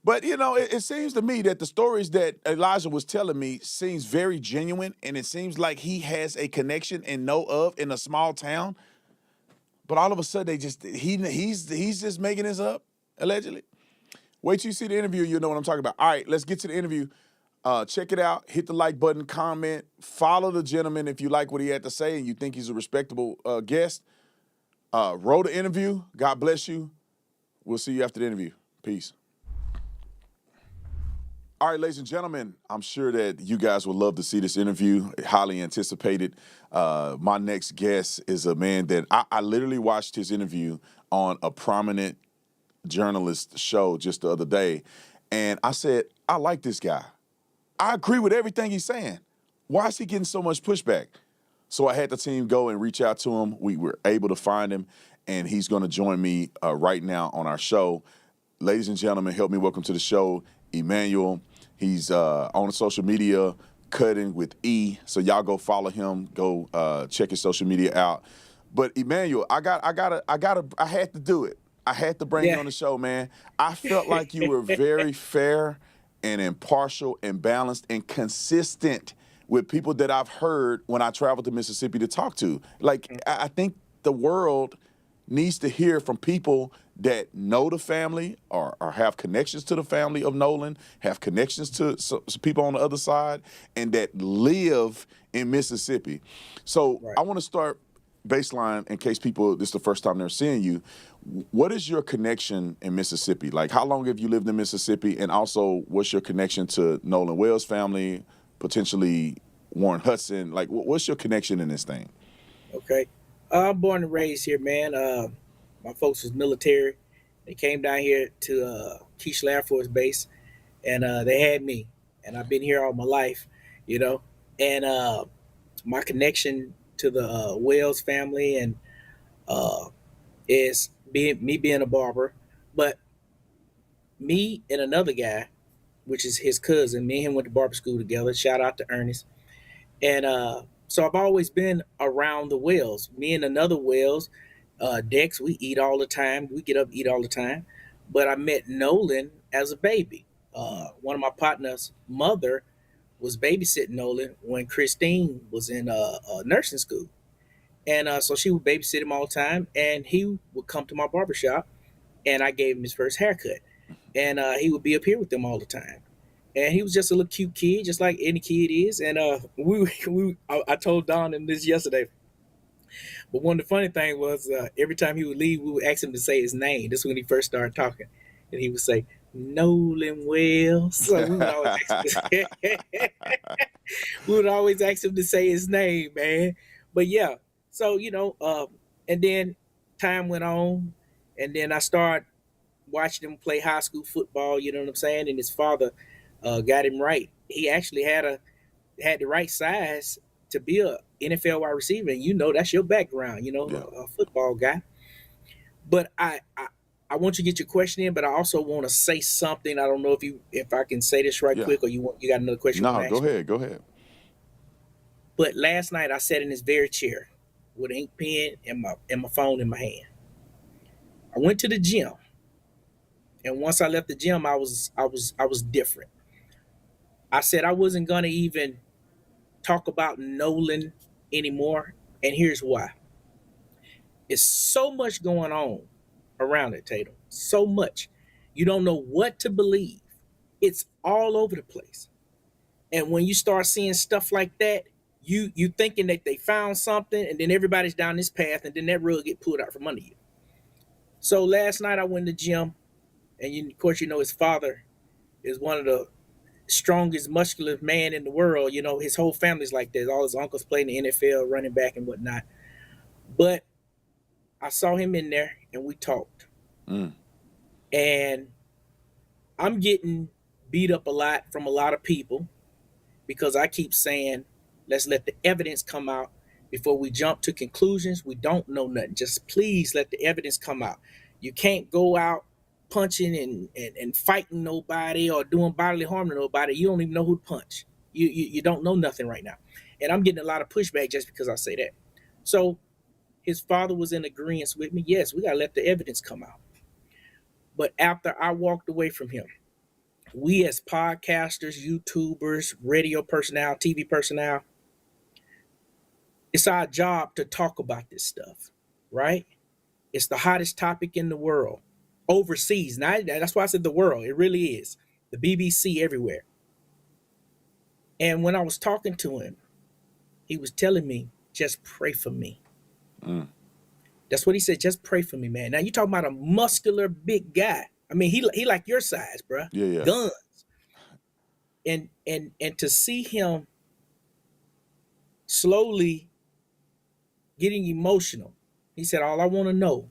But, you know, it seems to me that the stories that Elijah was telling me seems very genuine, and it seems like he has a connection and know of in a small town. But all of a sudden, he's just making this up, allegedly. Wait till you see the interview, you'll know what I'm talking about. All right, let's get to the interview. Check it out. Hit the like button, comment, follow the gentleman if you like what he had to say and you think he's a respectable guest. Roll the interview. God bless you. We'll see you after the interview. Peace. All right, ladies and gentlemen, I'm sure that you guys would love to see this interview, highly anticipated. My next guest is a man that I literally watched his interview on a prominent journalist show just the other day, and I said, I like this guy. I agree with everything he's saying. Why is he getting so much pushback? So I had the team go and reach out to him. We were able to find him, and he's going to join me right now on our show. Ladies and gentlemen, help me welcome to the show, Emmanuel. He's on social media, Cutting with E. So y'all go follow him. Go check his social media out. But Emmanuel, I had to do it. I had to bring you on the show, man. I felt like you were very fair and impartial and balanced and consistent with people that I've heard when I traveled to Mississippi to talk to. Like, I think the world needs to hear from people that know the family or have connections to the family of Nolan, have connections to some people on the other side, and that live in Mississippi. So I want to start baseline in case people, this is the first time they're seeing you. What is your connection in Mississippi? Like, how long have you lived in Mississippi? And also, what's your connection to Nolan Wells' family, potentially Warren Hudson? Like, what's your connection in this thing? Okay. I'm born and raised here, man. My folks was military. They came down here to Keesler Air Force Base, and they had me. And I've been here all my life, you know. And my connection to the Wells family and is being a barber. But me and another guy, which is his cousin, me and him went to barber school together. Shout out to Ernest. And so I've always been around the Wells. Me and another Wells, Dex, we eat all the time. We get up, eat all the time. But I met Nolan as a baby. One of my partner's mother was babysitting Nolan when Christine was in nursing school. And so she would babysit him all the time. And he would come to my barbershop, and I gave him his first haircut. And he would be up here with them all the time. And he was just a little cute kid, just like any kid is. And I told Don him this yesterday. But one of the funny things was every time he would leave, we would ask him to say his name. This is when he first started talking. And he would say, Nolan Wells. So we would always ask him to say his name, man. But yeah, so, you know, and then time went on. And then I started watching him play high school football, you know what I'm saying? And his father got him right. He actually had the right size to be a NFL wide receiver. And you know, that's your background, you know, a football guy. But I want you to get your question in, but I also want to say something. I don't know if I can say this right quick, or you got another question. No, go ahead. But last night I sat in this very chair with an ink pen and my phone in my hand. I went to the gym. And once I left the gym, I was different. I said I wasn't gonna even talk about Nolan anymore, and here's why. It's so much going on around it, Tatum. So much. You don't know what to believe. It's all over the place. And when you start seeing stuff like that, you thinking that they found something, and then everybody's down this path, and then that rug get pulled out from under you. So last night I went to the gym, and of course, you know, his father is one of the strongest, muscular man in the world. You know, his whole family's like that. All his uncles play in the NFL, running back and whatnot. But I saw him in there, and we talked. And I'm getting beat up a lot from a lot of people because I keep saying, let's let the evidence come out before we jump to conclusions. We don't know nothing. Just please let the evidence come out. You can't go out punching and fighting nobody or doing bodily harm to nobody. You don't even know who to punch. You don't know nothing right now. And I'm getting a lot of pushback just because I say that. So his father was in agreement with me. Yes, we got to let the evidence come out. But after I walked away from him, we as podcasters, YouTubers, radio personnel, TV personnel, it's our job to talk about this stuff, right? It's the hottest topic in the world. Overseas. Now, that's why I said the world. It really is. The BBC everywhere. And when I was talking to him, he was telling me, just pray for me. That's what he said. Just pray for me, man. Now you're talking about a muscular big guy. I mean, he like your size, bro. Yeah. Guns. And to see him slowly getting emotional, he said, all I want to know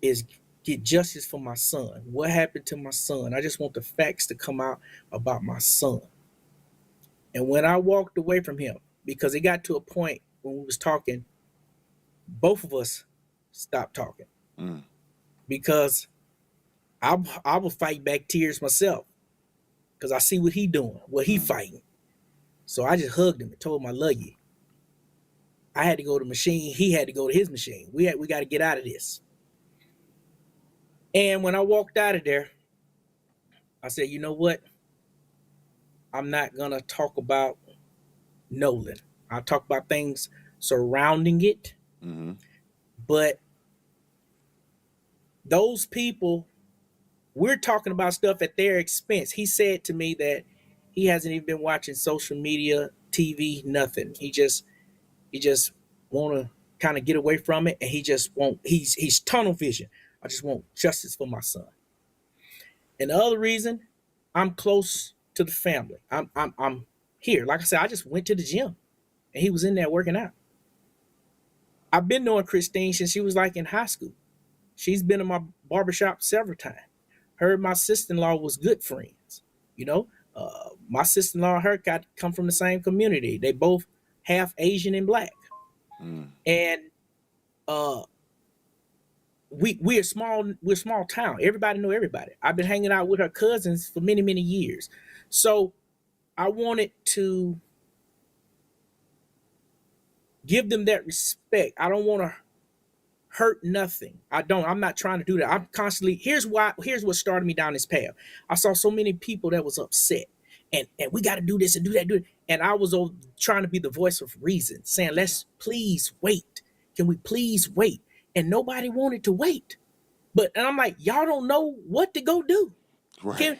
is get justice for my son. What happened to my son? I just want the facts to come out about my son. And when I walked away from him, because it got to a point when we was talking, both of us stopped talking. Because I will fight back tears myself because I see what he doing, what he fighting. So I just hugged him and told him I love you. I had to go to the machine. He had to go to his machine. We got to get out of this. And when I walked out of there, I said, you know what? I'm not going to talk about Nolan. I'll talk about things surrounding it. But those people, we're talking about stuff at their expense. He said to me that he hasn't even been watching social media, TV, nothing. He just want to kind of get away from it, and he just won't. He's tunnel vision. I just want justice for my son. And the other reason, I'm close to the family. I'm here. Like I said, I just went to the gym, and he was in there working out. I've been knowing Christine since she was like in high school. She's been in my barbershop several times. Her and my sister-in-law was good friends. You know, my sister-in-law and her come from the same community. They both half Asian and black. And we're a small town. Everybody know everybody. I've been hanging out with her cousins for many, many years. So I wanted to give them that respect. I don't want to hurt nothing. I'm not trying to do that. I'm constantly, here's what started me down this path. I saw so many people that was upset and we got to do this and do that, do it. And I was trying to be the voice of reason, saying, let's please wait. Can we please wait? And nobody wanted to wait. And I'm like, y'all don't know what to go do. Right.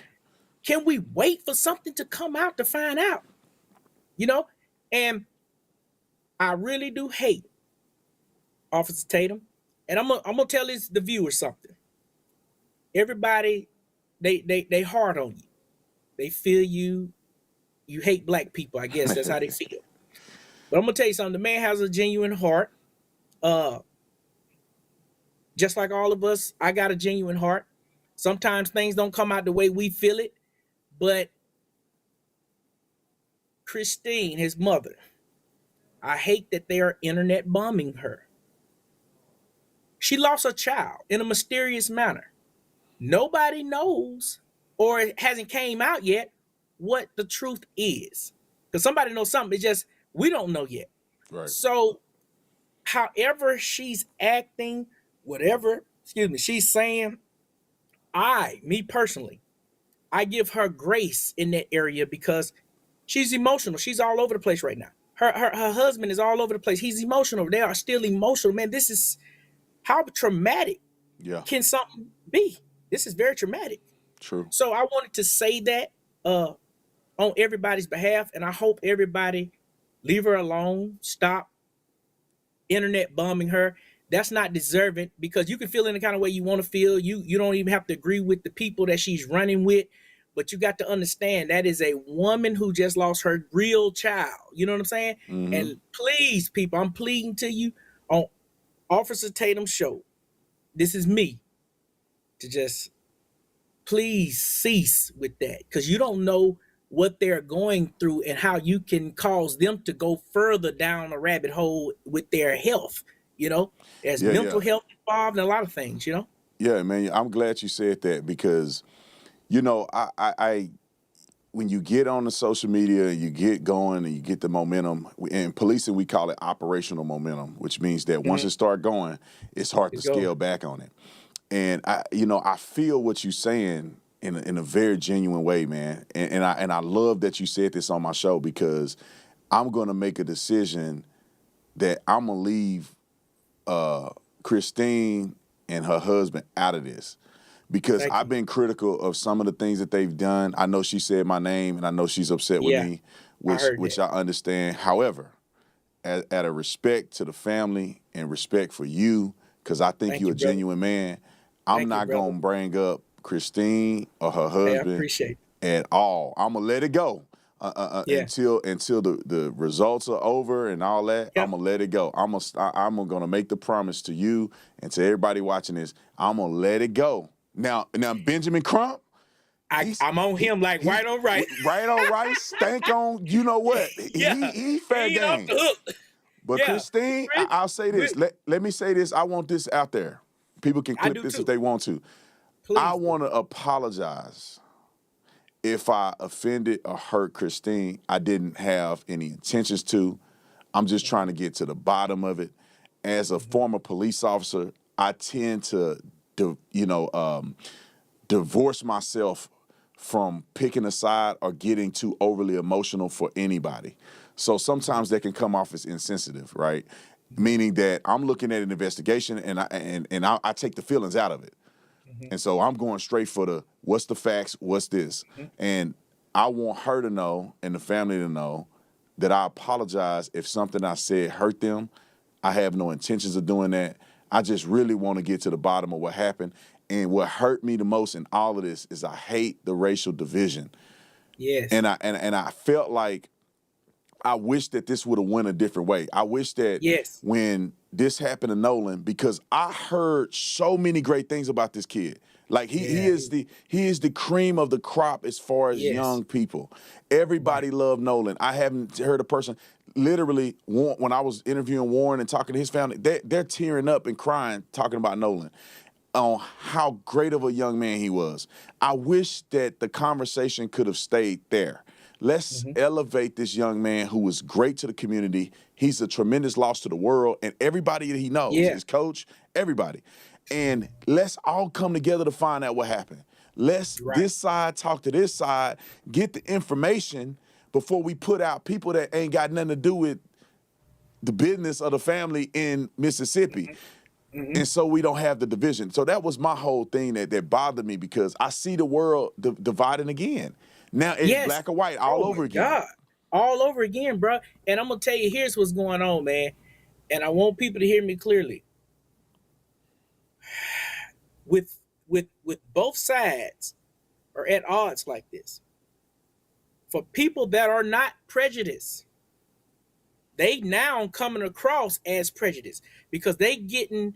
Can we wait for something to come out to find out? You know? And I really do hate Officer Tatum. And I'm gonna tell the viewers something. Everybody, they hard on you. They feel you hate black people. I guess that's how they feel. But I'm gonna tell you something. The man has a genuine heart. Just like all of us, I got a genuine heart. Sometimes things don't come out the way we feel it, but Christine, his mother, I hate that they are internet bombing her. She lost a child in a mysterious manner. Nobody knows, or it hasn't came out yet, what the truth is. Because somebody knows something, it's just we don't know yet. Right. So, however she's acting, whatever, she's saying, me personally, I give her grace in that area because she's emotional. She's all over the place right now. Her husband is all over the place. He's emotional. They are still emotional. Man, this is how traumatic can something be? This is very traumatic. True. So I wanted to say that on everybody's behalf, and I hope everybody leave her alone. Stop internet bombing her. That's not deserving, because you can feel any kind of way you want to feel. You don't even have to agree with the people that she's running with, but you got to understand that is a woman who just lost her real child. You know what I'm saying? Mm-hmm. And please, people, I'm pleading to you on Officer Tatum's show. This is me to just please cease with that, because you don't know what they're going through and how you can cause them to go further down a rabbit hole with their health. You know, there's mental health involved and a lot of things, you know? Yeah, man, I'm glad you said that, because, you know, I when you get on the social media and you get going and you get the momentum, in policing, we call it operational momentum, which means that once it starts going, it's hard to scale back on it. And I feel what you're saying in a very genuine way, man. And I love that you said this on my show, because I'm going to make a decision that I'm going to leave Christine and her husband out of this, because I've been critical of some of the things that they've done. I know she said my name, and I know she's upset with me, which I understand. However, at a respect to the family and respect for you, because I think you're a genuine man, I'm not going to bring up Christine or her husband at all. I'm going to let it go. Until the results are over and all that, I'm gonna let it go. I'm gonna make the promise to you and to everybody watching this. I'm gonna let it go. Now Benjamin Crump, I'm on him like right on right, right on right, stank on. You know what? He fair game. But Christine, I'll say this. Let me say this. I want this out there. People can clip this if they want to. Please. I want to apologize if I offended or hurt Christine. I didn't have any intentions to. I'm just trying to get to the bottom of it. As a former police officer, I tend to, divorce myself from picking a side or getting too overly emotional for anybody. So sometimes that can come off as insensitive, right? Meaning that I'm looking at an investigation and I take the feelings out of it. And so I'm going straight for the what's the facts, what's this? And I want her to know and the family to know that I apologize if something I said hurt them. I have no intentions of doing that. I just really want to get to the bottom of what happened. And what hurt me the most in all of this is I hate the racial division. Yes. And I felt like I wish that this would have went a different way. I wish that when this happened to Nolan, because I heard so many great things about this kid. Like he is the cream of the crop as far as young people. Everybody loved Nolan. I haven't heard a person literally when I was interviewing Warren and talking to his family, they're tearing up and crying talking about Nolan on how great of a young man he was. I wish that the conversation could have stayed there. Let's elevate this young man who was great to the community. He's a tremendous loss to the world and everybody that he knows, his coach, everybody. And let's all come together to find out what happened. Let's this side talk to this side, get the information before we put out people that ain't got nothing to do with the business of the family in Mississippi. And so we don't have the division. So that was my whole thing that bothered me, because I see the world dividing again. Now it's black or white all over again. God. All over again, bro. And I'm going to tell you, here's what's going on, man. And I want people to hear me clearly. With both sides are at odds like this. For people that are not prejudiced, they now coming across as prejudiced because they getting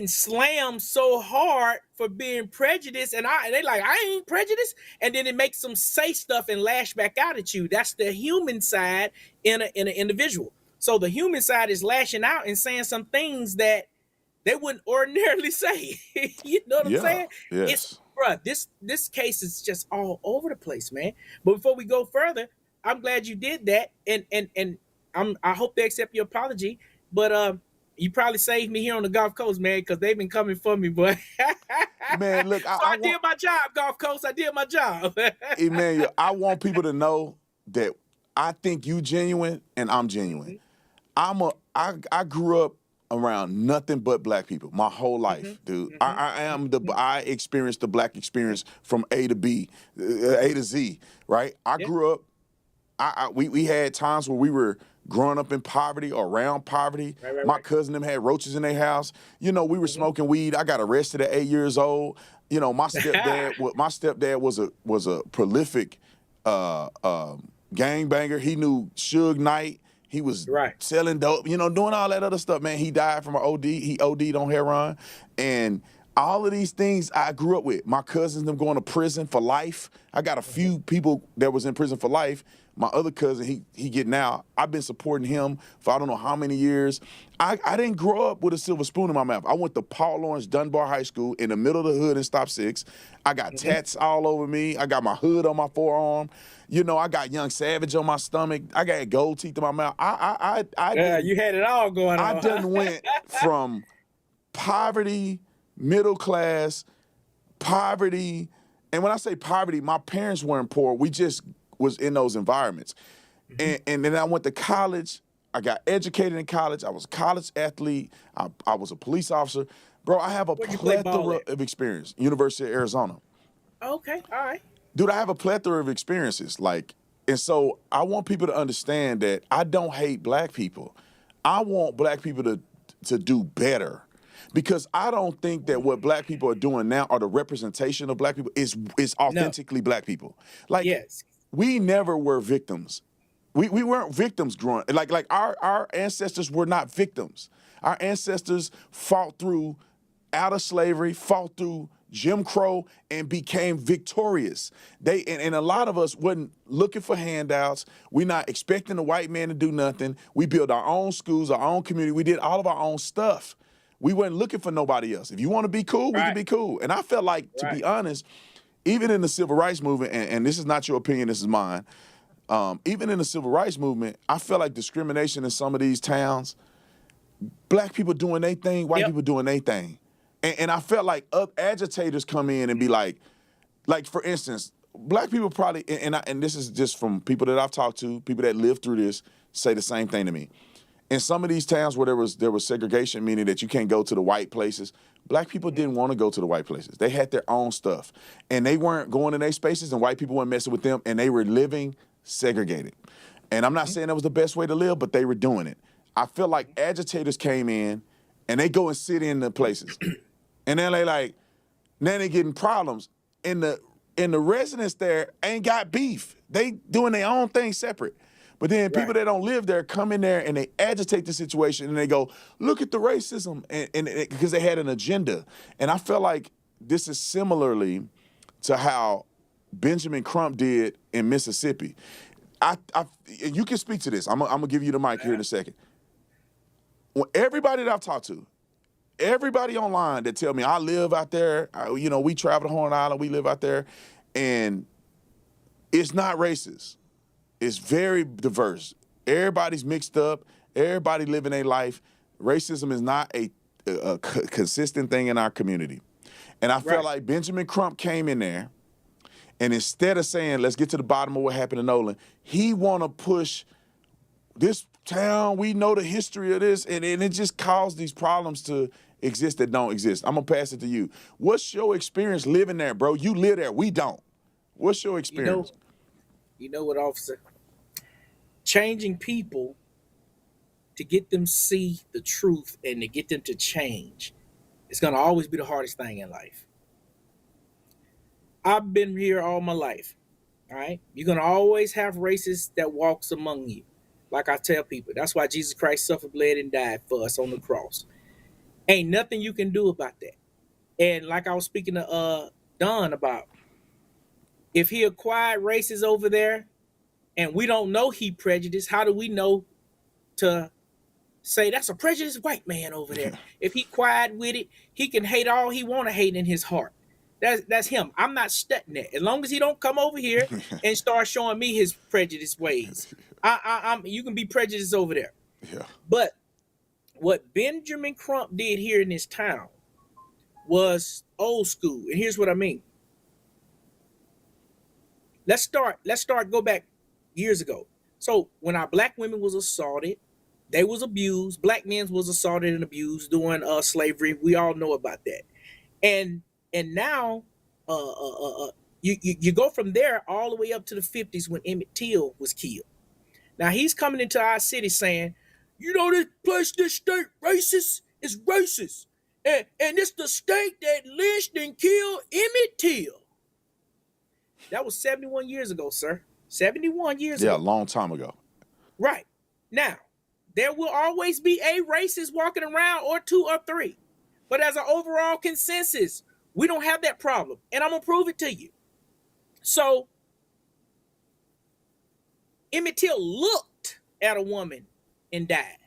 slammed so hard for being prejudiced, and they like, I ain't prejudiced, and then it makes them say stuff and lash back out at you. That's the human side in an individual. So the human side is lashing out and saying some things that they wouldn't ordinarily say. You know what I'm saying? Yes. Bruh, this case is just all over the place, man. But before we go further, I'm glad you did that, and I hope they accept your apology. But you probably saved me here on the Gulf Coast, man, because they've been coming for me, boy. Man, look, I did my job, Gulf Coast. I did my job. Emmanuel, I want people to know that I think you genuine and I'm genuine. I grew up around nothing but black people my whole life, dude. I experienced the black experience from A to B, A to Z, right? I grew up, we had times where we were growing up in poverty or around poverty. My cousin them had roaches in their house. You know, we were smoking weed. I got arrested at 8 years old. You know, my stepdad was a prolific gangbanger. He knew Suge Knight. He was selling dope, you know, doing all that other stuff, man. He died from an OD. He OD'd on heroin. And all of these things I grew up with. My cousins, them going to prison for life. I got a few people that was in prison for life. My other cousin, he getting out. I've been supporting him for I don't know how many years. I didn't grow up with a silver spoon in my mouth. I went to Paul Lawrence Dunbar High School in the middle of the hood in Stop 6. I got tats all over me. I got my hood on my forearm. You know, I got Young Savage on my stomach. I got gold teeth in my mouth. You had it all going on. I done went from poverty, middle class, poverty. And when I say poverty, my parents weren't poor. We just was in those environments. And then I went to college. I got educated in college. I was a college athlete. I was a police officer. Bro, I have a plethora of experience. University of Arizona. Okay, all right. Dude, I have a plethora of experiences. And so I want people to understand that I don't hate black people. I want black people to do better. Because I don't think that what black people are doing now, or the representation of black people, is authentically black people. We never were victims. We weren't victims growing. Like our ancestors were not victims. Our ancestors fought through out of slavery, fought through Jim Crow, and became victorious. And a lot of us wasn't looking for handouts. We're not expecting the white man to do nothing. We built our own schools, our own community. We did all of our own stuff. We weren't looking for nobody else. If you want to be cool, we can be cool. And I felt like, to be honest, even in the civil rights movement, and this is not your opinion, this is mine, even in the civil rights movement, I felt like discrimination in some of these towns, black people doing their thing, white people doing their thing. And I felt like agitators come in and be like for instance, black people probably, and this is just from people that I've talked to, people that live through this, say the same thing to me. in some of these towns where there was segregation, meaning that you can't go to the white places, black people didn't want to go to the white places. They had their own stuff. And they weren't going in their spaces, and white people weren't messing with them, and they were living segregated. And I'm not saying that was the best way to live, but they were doing it. I feel like agitators came in, and they go and sit in the places. And then now they getting problems. And the residents there ain't got beef. They doing their own thing separate. But then people that don't live there come in there and they agitate the situation and they go, look at the racism, and because they had an agenda. And I feel like this is similarly to how Benjamin Crump did in Mississippi. You can speak to this. I'm gonna give you the mic here in a second. Everybody that I've talked to, everybody online that tell me I live out there, we travel to Horn Island, we live out there, and it's not racist. It's very diverse. Everybody's mixed up. Everybody living their life. Racism is not a consistent thing in our community. And I felt like Benjamin Crump came in there, and instead of saying, let's get to the bottom of what happened to Nolan, he want to push this town, we know the history of this, and it just caused these problems to exist that don't exist. I'm going to pass it to you. What's your experience living there, bro? You live there. We don't. What's your experience? You know what, officer? Changing people to get them see the truth and to get them to change, it's going to always be the hardest thing in life. I've been here all my life, all right? You're going to always have racists that walks among you. Like I tell people, that's why Jesus Christ suffered, bled, and died for us on the cross. Ain't nothing you can do about that. And like I was speaking to Don about, if he acquired races over there and we don't know he prejudiced, how do we know to say that's a prejudiced white man over there? If he quiet with it, he can hate all he want to hate in his heart. That's him. I'm not studying that. As long as he don't come over here and start showing me his prejudiced ways, you can be prejudiced over there. Yeah. But what Benjamin Crump did here in this town was old school. And here's what I mean. Let's go back years ago. So when our black women was assaulted, they was abused, black men was assaulted and abused during slavery. We all know about that. And now you go from there all the way up to the 50s when Emmett Till was killed. Now he's coming into our city saying, this place, this state racist is racist. And it's the state that lynched and killed Emmett Till. That was 71 years ago, sir. 71 years ago. Yeah, a long time ago. Right. Now, there will always be a racist walking around, or two or three. But as an overall consensus, we don't have that problem. And I'm going to prove it to you. So, Emmett Till looked at a woman and died.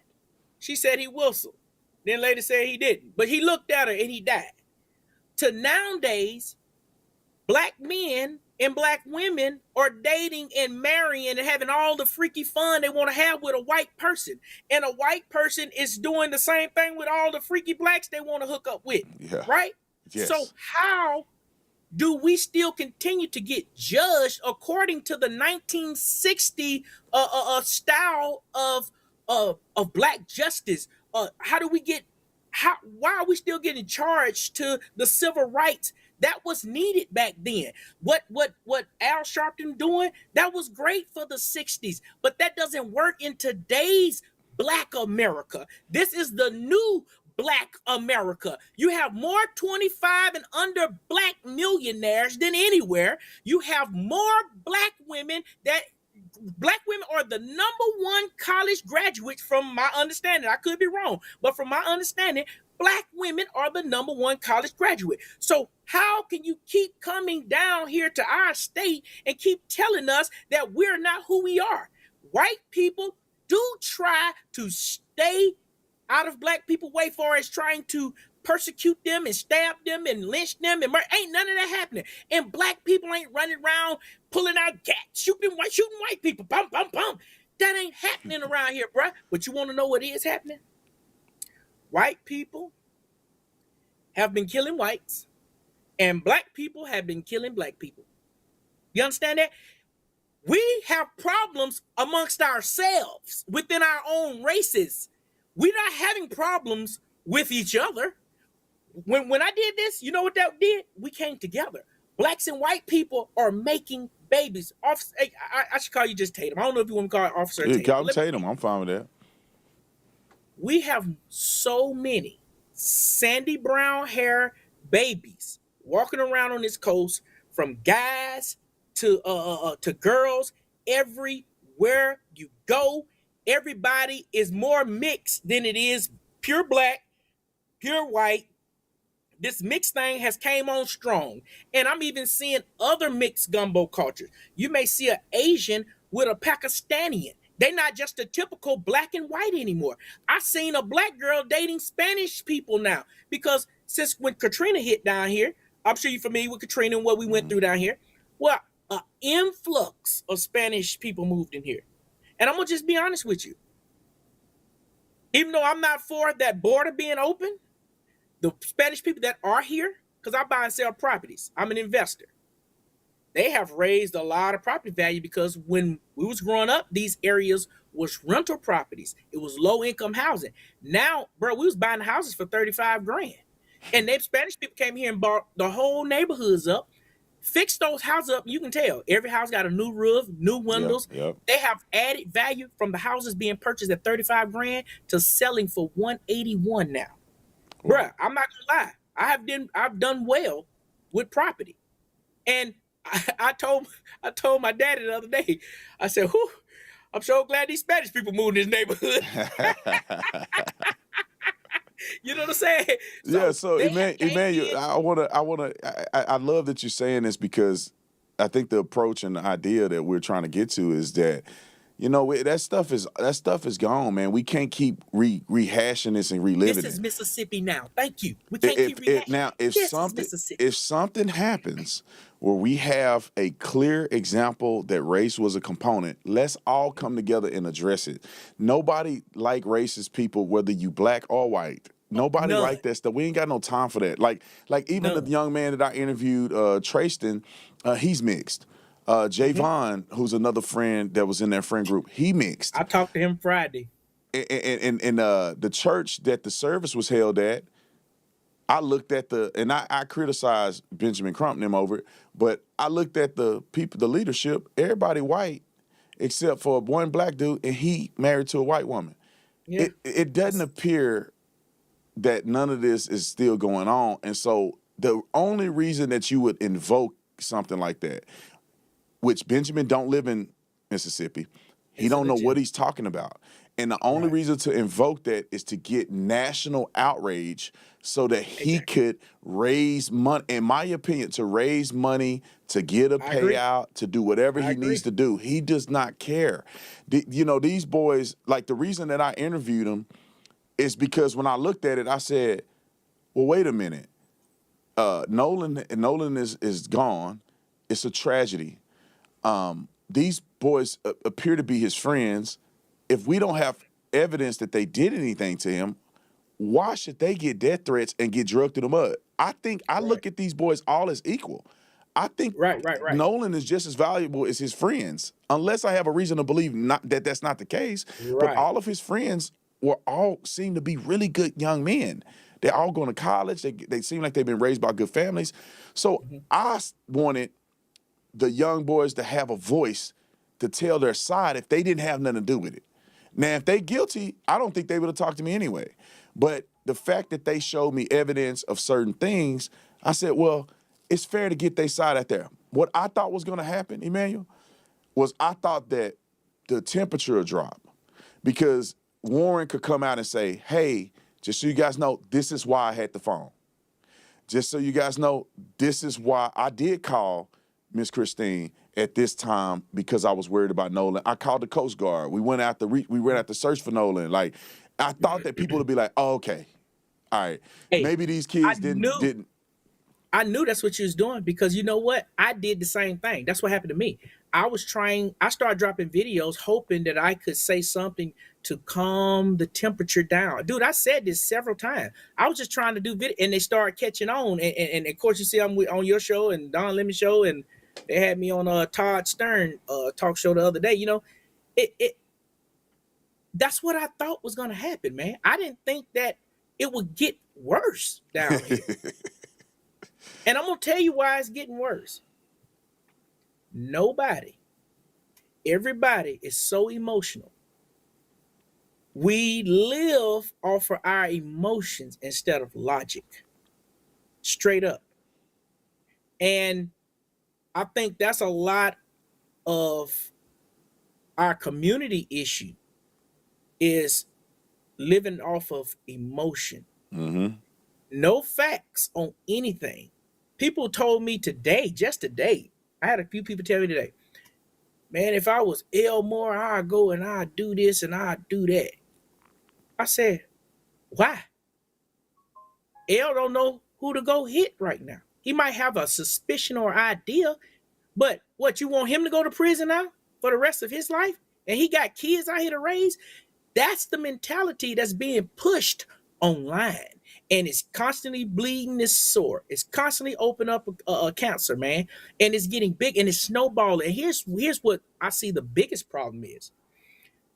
She said he whistled. Then later said he didn't. But he looked at her and he died. To nowadays, black men and black women are dating and marrying and having all the freaky fun they want to have with a white person. And a white person is doing the same thing with all the freaky blacks they want to hook up with. Yeah. Right? Yes. So how do we still continue to get judged according to the 1960 style of black justice? Why are we still getting charged to the civil rights that was needed back then? What Al Sharpton doing, that was great for the 60s, but that doesn't work in today's black America. This is the new black America. You have more 25 and under black millionaires than anywhere. You have more black women are the #1 college graduates from my understanding. I could be wrong, but from my understanding, black women are the #1 college graduate. So how can you keep coming down here to our state and keep telling us that we're not who we are? White people do try to stay out of black people's way far as trying to persecute them and stab them and lynch them, and ain't none of that happening. And black people ain't running around pulling out gats, shooting white people, bum, bum, bum. That ain't happening around here, bruh. But you want to know what is happening? White people have been killing whites, and black people have been killing black people. You understand that? We have problems amongst ourselves within our own races We're not having problems with each other. When I did this, you know what that did? We came together. Blacks and white people are making babies. Officer, I should call you just Tatum. I don't know if you want to call it Officer Tatum. Call him Tatum. I'm fine with that. We have so many sandy brown hair babies walking around on this coast, from guys to girls. Everywhere you go, everybody is more mixed than it is pure black, pure white. This mixed thing has came on strong. And I'm even seeing other mixed gumbo cultures. You may see an Asian with a Pakistani. They're not just a typical black and white anymore. I've seen a black girl dating Spanish people now. Because since when Katrina hit down here, I'm sure you're familiar with Katrina and what we went through down here. Well, an influx of Spanish people moved in here. And I'm going to just be honest with you. Even though I'm not for that border being open, the Spanish people that are here, because I buy and sell properties, I'm an investor. They have raised a lot of property value because when we was growing up, these areas was rental properties. It was low income housing. Now, bro, we was buying houses for 35 grand. And they Spanish people came here and bought the whole neighborhoods up, fixed those houses up. You can tell every house got a new roof, new windows. Yep. They have added value from the houses being purchased at 35 grand to selling for 181 now. Bruh, I'm not gonna lie. I've done well with property. And I told my daddy the other day, I said, whew, I'm so glad these Spanish people moved in this neighborhood. You know what I'm saying? So Emmanuel, I love that you're saying this, because I think the approach and the idea that we're trying to get to is that, you know, that stuff is gone, man. We can't keep rehashing this and reliving This is it. Mississippi now. Thank you. We can't keep rehashing. Now, if something happens where we have a clear example that race was a component, let's all come together and address it. Nobody like racist people, whether you black or white. Nobody like that stuff. We ain't got no time for that. Like even the young man that I interviewed, Tristan, he's mixed. Javon, who's another friend that was in that friend group, he mixed. I talked to him Friday. And the church that the service was held at, I looked at I criticized Benjamin Crump and them over it, but I looked at the people, the leadership, everybody white, except for one black dude, and he married to a white woman. Yeah. It doesn't appear that none of this is still going on. And so the only reason that you would invoke something like that, which Benjamin don't live in Mississippi, he don't know what he's talking about. And the only reason to invoke that is to get national outrage so that he could raise money, in my opinion, to raise money, to get a payout, to do whatever he needs to do. He does not care. You know, these boys, like the reason that I interviewed him is because when I looked at it, I said, well, wait a minute. Nolan is gone. It's a tragedy. These boys appear to be his friends. If we don't have evidence that they did anything to him, why should they get death threats and get drugged through the mud? I think I look at these boys all as equal. I think Nolan is just as valuable as his friends, unless I have a reason to believe that that's not the case. But all of his friends seem to be really good young men. They're all going to college. They seem like they've been raised by good families. So I wanted the young boys to have a voice to tell their side if they didn't have nothing to do with it. Now, if they guilty, I don't think they would have talked to me anyway. But the fact that they showed me evidence of certain things, I said, well, it's fair to get their side out there. What I thought was going to happen, Emmanuel, was I thought that the temperature would drop because Warren could come out and say, hey, just so you guys know, this is why I had the phone. Just so you guys know, this is why I did call Miss Christine at this time, because I was worried about Nolan. I called the Coast Guard. We went out to search for Nolan. Like, I thought that people would be like, oh, okay, all right. Hey, maybe these kids didn't. I knew that's what you was doing because you know what? I did the same thing. That's what happened to me. I started dropping videos hoping that I could say something to calm the temperature down. Dude, I said this several times. I was just trying to do video and they started catching on. And of course, you see I'm on your show and Don Lemon show, and they had me on Todd Stern talk show the other day. You know, That's what I thought was going to happen, man. I didn't think that it would get worse down here. And I'm going to tell you why it's getting worse. Everybody is so emotional. We live off of our emotions instead of logic. Straight up. And I think that's a lot of our community issue is living off of emotion. Mm-hmm. No facts on anything. People told me just today, I had a few people tell me today, man, if I was Elmore, I'd go and I'd do this and I'd do that. I said, why? El don't know who to go hit right now. He might have a suspicion or idea, but what, you want him to go to prison now for the rest of his life? And he got kids out here to raise? That's the mentality that's being pushed online. And it's constantly bleeding this sore. It's constantly opening up a cancer, man. And it's getting big and it's snowballing. And here's what I see the biggest problem is.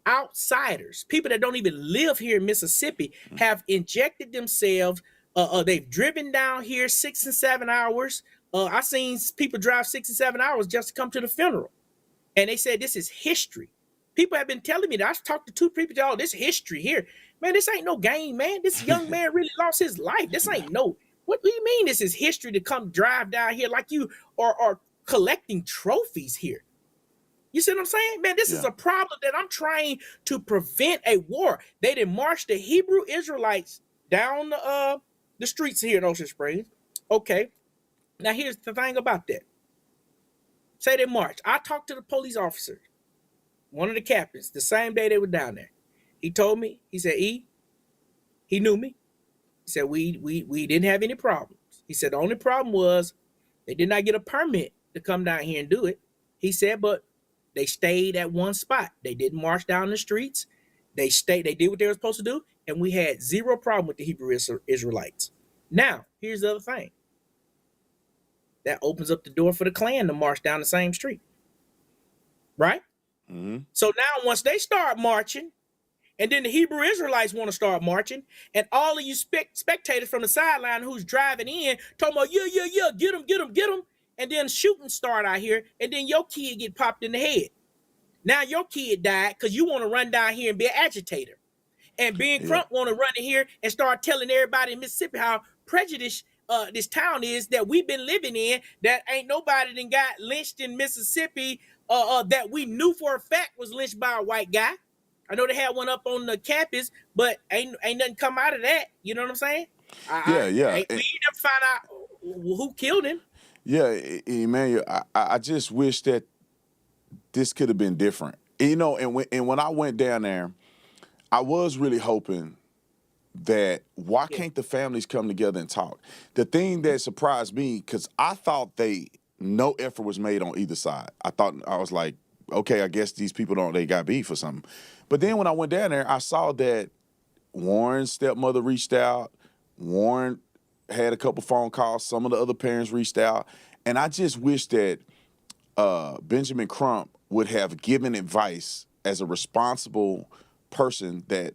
Outsiders, people that don't even live here in Mississippi, have injected themselves. They've driven down here 6 and 7 hours. I seen people drive 6 and 7 hours just to come to the funeral. And they said this is history. People have been telling me that. I've talked to 2 people, oh, this history here. Man, this ain't no game, man. This young man really lost his life. This ain't no, what do you mean this is history to come drive down here like you are collecting trophies here? You see what I'm saying? Man, this is a problem that I'm trying to prevent a war. They didn't march the Hebrew Israelites down the streets here in Ocean Springs. Okay. Now, here's the thing about that. Say they march. I talked to the police officer, one of the captains, the same day they were down there. He told me, he said, he knew me. He said, we didn't have any problems. He said, the only problem was they did not get a permit to come down here and do it. He said, but they stayed at one spot. They didn't march down the streets. They did what they were supposed to do. And we had zero problem with the Hebrew Israelites. Now, here's the other thing. That opens up the door for the Klan to march down the same street. Right? Mm-hmm. So now once they start marching, and then the Hebrew Israelites want to start marching, and all of you spectators from the sideline who's driving in, talking about, yeah, get them, and then shooting start out here, and then your kid get popped in the head. Now your kid died because you want to run down here and be an agitator. And Ben Crump want to run in here and start telling everybody in Mississippi how prejudiced this town is that we've been living in, that ain't nobody that got lynched in Mississippi that we knew for a fact was lynched by a white guy. I know they had one up on the campus, but ain't nothing come out of that. You know what I'm saying? Yeah. We never find out who killed him. Yeah, Emmanuel, I just wish that this could have been different. You know, and when I went down there, I was really hoping that why can't the families come together and talk? The thing that surprised me, because I thought no effort was made on either side. I was like, okay, I guess these people they got beef or something. But then when I went down there, I saw that Warren's stepmother reached out. Warren had a couple phone calls. Some of the other parents reached out. And I just wish that Benjamin Crump would have given advice as a responsible person that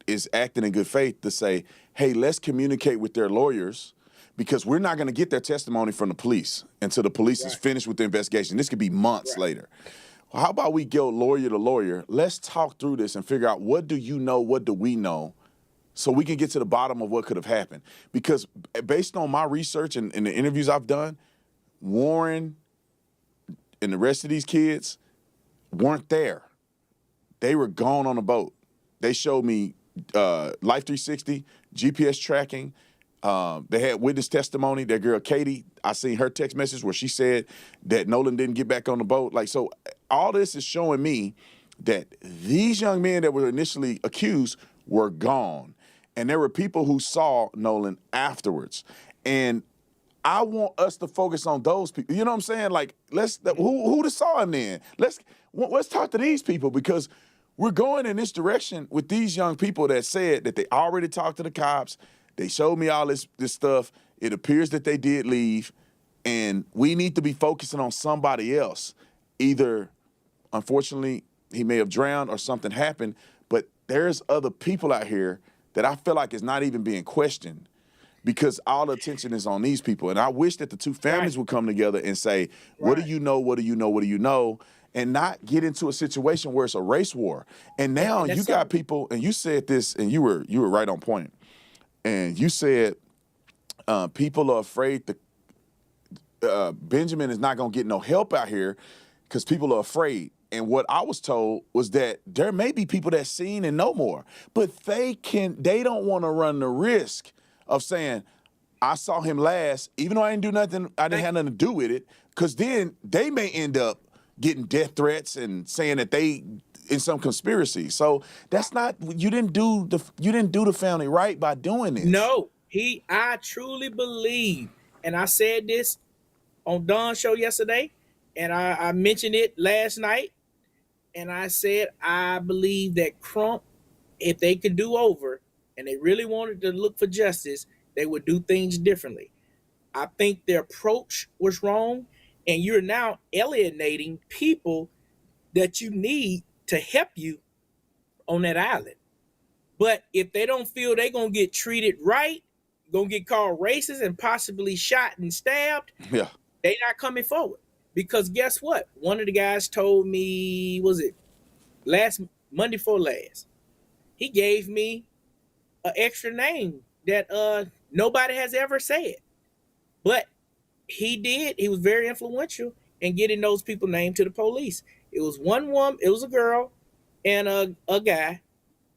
is acting in good faith to say, hey, let's communicate with their lawyers because we're not going to get their testimony from the police until the police is finished with the investigation. This could be months later. Well, how about we go lawyer to lawyer? Let's talk through this and figure out what do you know, what do we know, so we can get to the bottom of what could have happened. Because based on my research and the interviews I've done, Warren and the rest of these kids weren't there. They were gone on a boat. They showed me Life 360, GPS tracking. They had witness testimony. That girl, Katie, I seen her text message where she said that Nolan didn't get back on the boat. Like, so all this is showing me that these young men that were initially accused were gone. And there were people who saw Nolan afterwards. And I want us to focus on those people. You know what I'm saying? Like, who saw him then? Let's talk to these people, because we're going in this direction with these young people that said that they already talked to the cops. They showed me all this stuff. It appears that they did leave, and we need to be focusing on somebody else. Either, unfortunately, he may have drowned or something happened, but there's other people out here that I feel like is not even being questioned because all the attention is on these people. And I wish that the two families would come together and say, what do you know? What do you know? What do you know? And not get into a situation where it's a race war. And now you got people, and you said this, and you were right on point. And you said people are afraid that Benjamin is not going to get no help out here because people are afraid. And what I was told was that there may be people that seen and know more, but they don't want to run the risk of saying, I saw him last, even though I didn't do nothing, I didn't have nothing to do with it, because then they may end up getting death threats and saying that they in some conspiracy. So that's not, you didn't do the family right by doing this. No, I truly believe, and I said this on Don's show yesterday, and I mentioned it last night, and I said I believe that Crump, if they could do over and they really wanted to look for justice, they would do things differently. I think their approach was wrong, and you're now alienating people that you need to help you on that island. But if they don't feel they're going to get treated right, going to get called racist and possibly shot and stabbed, they not coming forward. Because guess what? One of the guys told me, was it last Monday before last? He gave me an extra name that nobody has ever said. But he did. He was very influential in getting those people named to the police. It was one woman, it was a girl and a guy.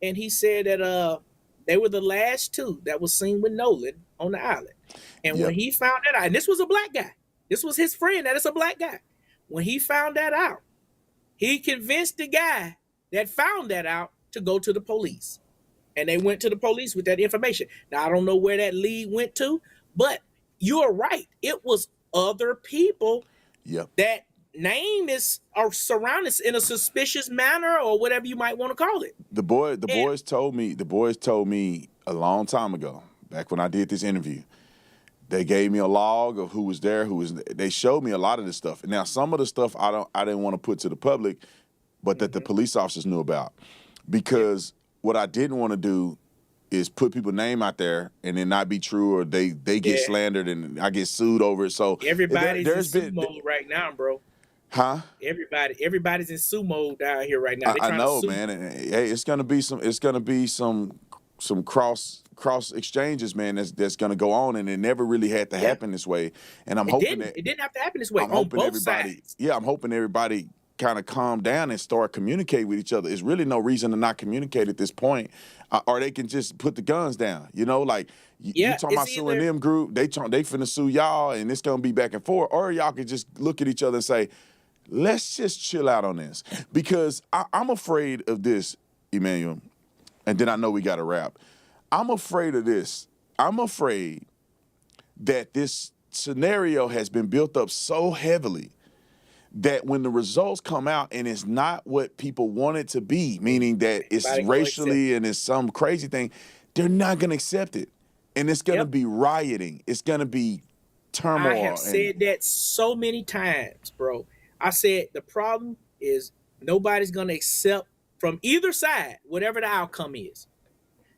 And he said that they were the last two that was seen with Nolan on the island. And when he found that out, and this was a black guy. This was his friend that is a black guy. When he found that out, he convinced the guy that found that out to go to the police. And they went to the police with that information. Now, I don't know where that lead went to, but you're right. It was other people that name are surrounded in a suspicious manner or whatever you might want to call it. The boys told me a long time ago, back when I did this interview, they gave me a log of who was there, they showed me a lot of this stuff. Now, some of the stuff I didn't want to put to the public, but that the police officers knew about. Because what I didn't want to do is put people's name out there and then not be true, or they get slandered and I get sued over it. So everybody's in sue mode right now, bro. Huh? Everybody's in sue mode down here right now. I know, man. And, hey, it's gonna be some cross exchanges, man. That's gonna go on, and it never really had to happen this way. And I'm hoping that it didn't have to happen this way. I'm on hoping both everybody, sides. I'm hoping everybody kind of calm down and start communicating with each other. There's really no reason to not communicate at this point, or they can just put the guns down. You know, like you talking about suing them group, they finna sue y'all, and it's gonna be back and forth. Or y'all can just look at each other and say, let's just chill out on this, because I'm afraid of this, Emmanuel. And then I know we got to wrap. I'm afraid of this. I'm afraid that this scenario has been built up so heavily that when the results come out and it's not what people want it to be, meaning that it's racially and it's some crazy thing, they're not going to accept it. And it's going to be rioting. It's going to be turmoil. I have said that so many times, bro. I said the problem is nobody's going to accept from either side whatever the outcome is.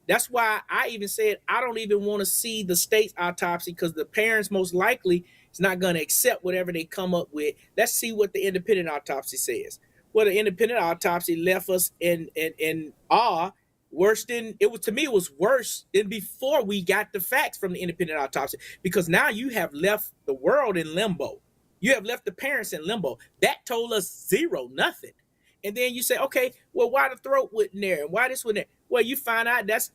That's why I even said I don't even want to see the state's autopsy, because the parents most likely is not going to accept whatever they come up with. Let's see what the independent autopsy says. Well, the independent autopsy left us in awe. Worse than it was to me. It was worse than before we got the facts from the independent autopsy, because now you have left the world in limbo. You have left the parents in limbo. That told us zero, nothing. And then you say, okay, well, why the throat wasn't there? And why this wasn't there? Well, you find out that's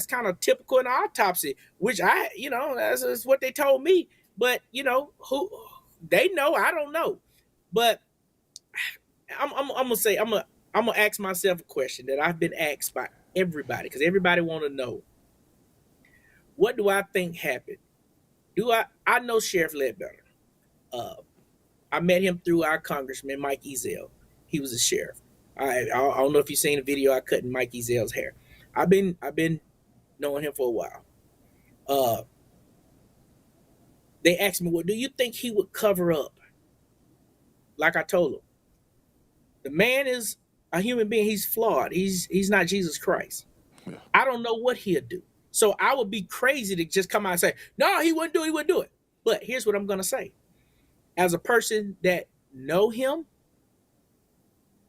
kind of typical in autopsy, which that's what they told me. But, who they know, I don't know. But I'm gonna ask myself a question that I've been asked by everybody, because everybody want to know. What do I think happened? I know Sheriff Ledbetter. I met him through our congressman, Mike Ezell. He was a sheriff. I don't know if you've seen the video I cut in Mike Ezell's hair. I've been knowing him for a while. They asked me, well, do you think he would cover up? Like I told him, the man is a human being. He's flawed. He's not Jesus Christ. Yeah. I don't know what he'll do. So I would be crazy to just come out and say, no, he wouldn't do it. He wouldn't do it. But here's what I'm going to say. As a person that know him,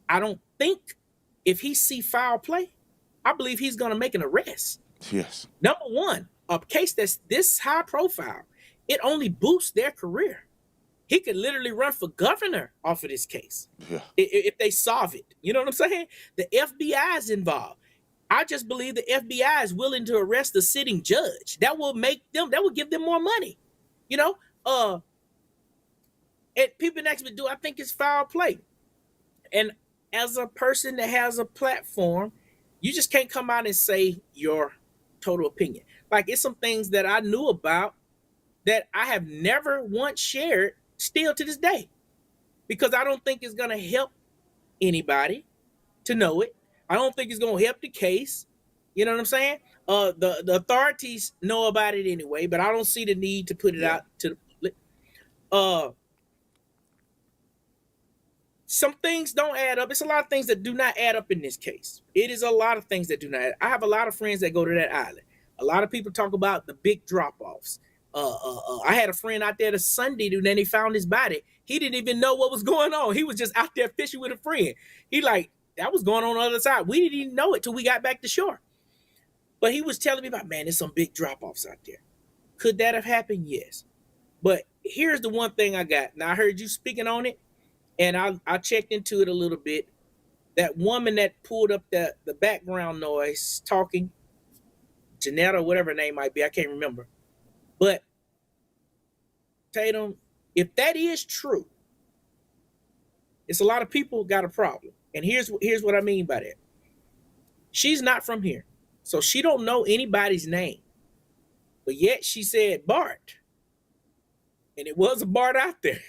I don't think if he see foul play, I believe he's going to make an arrest. Yes. Number one, a case that's this high profile, it only boosts their career. He could literally run for governor off of this case. Yeah. If they solve it. You know what I'm saying? The FBI is involved. I just believe the FBI is willing to arrest the sitting judge. That will give them more money. You know? And people ask me, do I think it's foul play? And as a person that has a platform, you just can't come out and say your total opinion. Like, it's some things that I knew about that I have never once shared still to this day, because I don't think it's going to help anybody to know it. I don't think it's going to help the case. You know what I'm saying? The authorities know about it anyway, but I don't see the need to put it out to the public. Some things don't add up. It's a lot of things that do not add up in this case. It is a lot of things that do not add up. I have a lot of friends that go to that island. A lot of people talk about the big drop-offs. I had a friend out there this Sunday, and then they found his body. He didn't even know what was going on. He was just out there fishing with a friend. He like, that was going on the other side. We didn't even know it till we got back to shore. But he was telling me about, man, there's some big drop-offs out there. Could that have happened? Yes. But here's the one thing I got. Now, I heard you speaking on it, and I checked into it a little bit. That woman that pulled up the background noise talking, Jeanette or whatever her name might be, I can't remember. But Tatum, if that is true, it's a lot of people got a problem. And here's what I mean by that. She's not from here, so she don't know anybody's name. But yet she said Bart. And it was a Bart out there.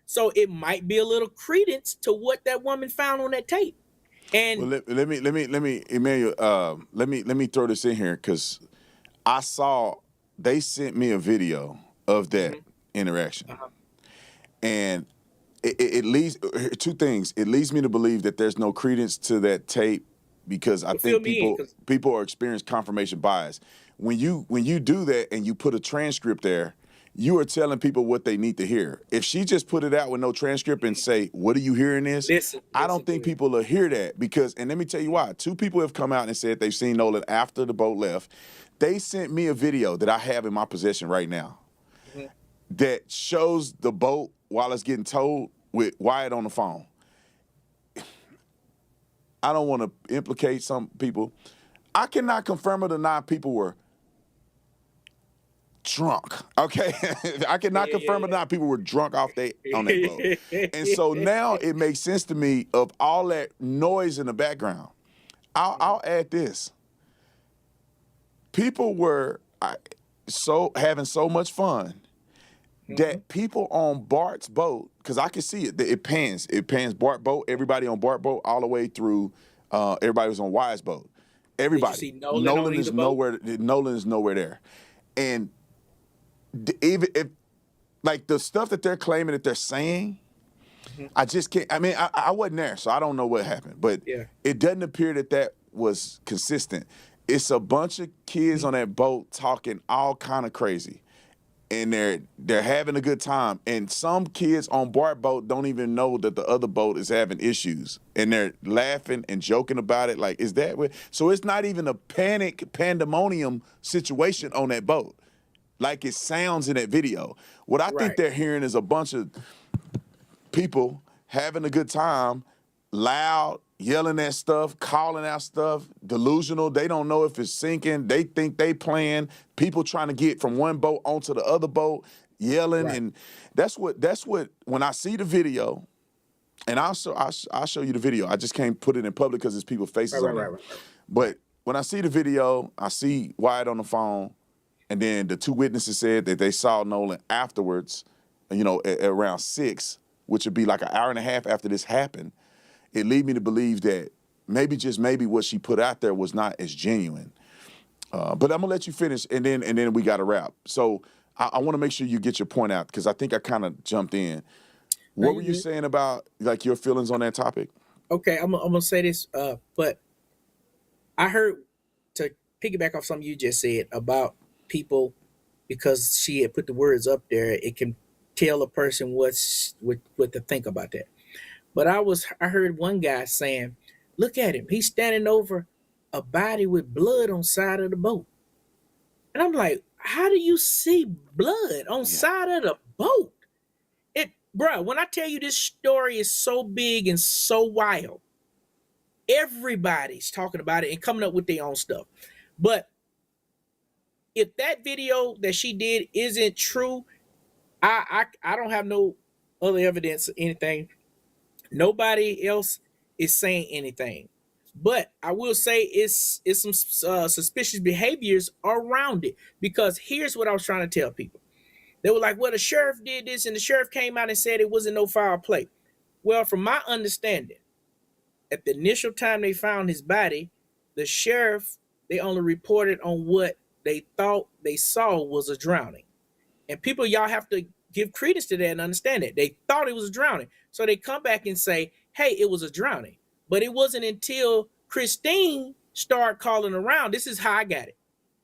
So it might be a little credence to what that woman found on that tape. And well, let me, Emmanuel, let me throw this in here, because I saw they sent me a video of that interaction, and it leads two things. It leads me to believe that there's no credence to that tape, because I think people are experiencing confirmation bias. When you do that and you put a transcript there, you are telling people what they need to hear. If she just put it out with no transcript and say, what are you hearing this? I don't think people will hear that, because, and let me tell you why. Two people have come out and said they've seen Nolan after the boat left. They sent me a video that I have in my possession right now that shows the boat while it's getting towed with Wyatt on the phone. I don't want to implicate some people. I cannot confirm or deny people were drunk, okay? I cannot confirm or deny people were drunk on that boat. And so now it makes sense to me of all that noise in the background. I'll add this. People were having so much fun that people on Bart's boat, because I can see it, it pans Bart boat, everybody on Bart boat, all the way through everybody was on Wyatt's boat. Everybody. Nolan is nowhere there. And even if, like, the stuff that they're claiming that they're saying, I just can't. I mean, I wasn't there, so I don't know what happened. But it doesn't appear that was consistent. It's a bunch of kids on that boat talking all kind of crazy, and they're having a good time. And some kids on Bart boat don't even know that the other boat is having issues, and they're laughing and joking about it. Like, is that what? So it's not even a pandemonium situation on that boat, like it sounds in that video. What I think they're hearing is a bunch of people having a good time, loud, yelling at stuff, calling out stuff, delusional. They don't know if it's sinking. They think they playing. People trying to get from one boat onto the other boat, yelling. And that's what, when I see the video, and I'll show you the video. I just can't put it in public because there's people's faces on it. But when I see the video, I see Wyatt on the phone, and then the two witnesses said that they saw Nolan afterwards, at around 6, which would be like an hour and a half after this happened. It lead me to believe that maybe what she put out there was not as genuine. But I'm gonna let you finish, and then we got to wrap. So I want to make sure you get your point out, because I think I kind of jumped in. What were you saying about, like, your feelings on that topic? Okay, I'm gonna say this, but I heard, to piggyback off something you just said about people, because she had put the words up there, it can tell a person what to think about that. But I heard one guy saying, "Look at him, he's standing over a body with blood on side of the boat," and I'm like, "How do you see blood on side of the boat?" Bruh, when I tell you this story is so big and so wild, everybody's talking about it and coming up with their own stuff. But if that video that she did isn't true, I don't have no other evidence or anything. Nobody else is saying anything. But I will say it's some suspicious behaviors around it, because here's what I was trying to tell people. They were like, well, the sheriff did this, and the sheriff came out and said it wasn't no foul play. Well, from my understanding, at the initial time they found his body, the sheriff, they only reported on what they thought they saw was a drowning. And people, y'all have to give credence to that and understand it. They thought it was a drowning. So they come back and say, hey, it was a drowning. But it wasn't until Christine started calling around. This is how I got it.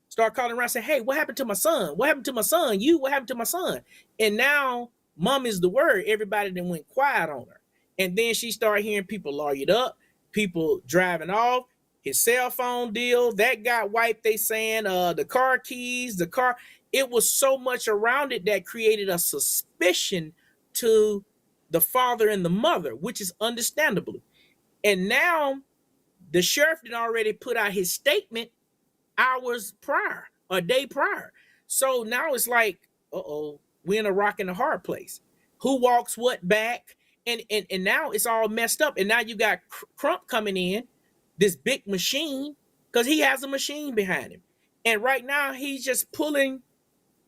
Start calling around saying, hey, what happened to my son? What happened to my son? What happened to my son? And now mom is the word. Everybody then went quiet on her. And then she started hearing people lawyered up, people driving off, his cell phone deal, that got wiped, they saying, the car keys, the car. It was so much around it that created a suspicion to the father and the mother, which is understandable. And now the sheriff had already put out his statement hours prior, a day prior. So now it's like, uh-oh, we're in a rock and a hard place. Who walks what back? And now it's all messed up. And now you got Crump coming in, this big machine, because he has a machine behind him. And right now he's just pulling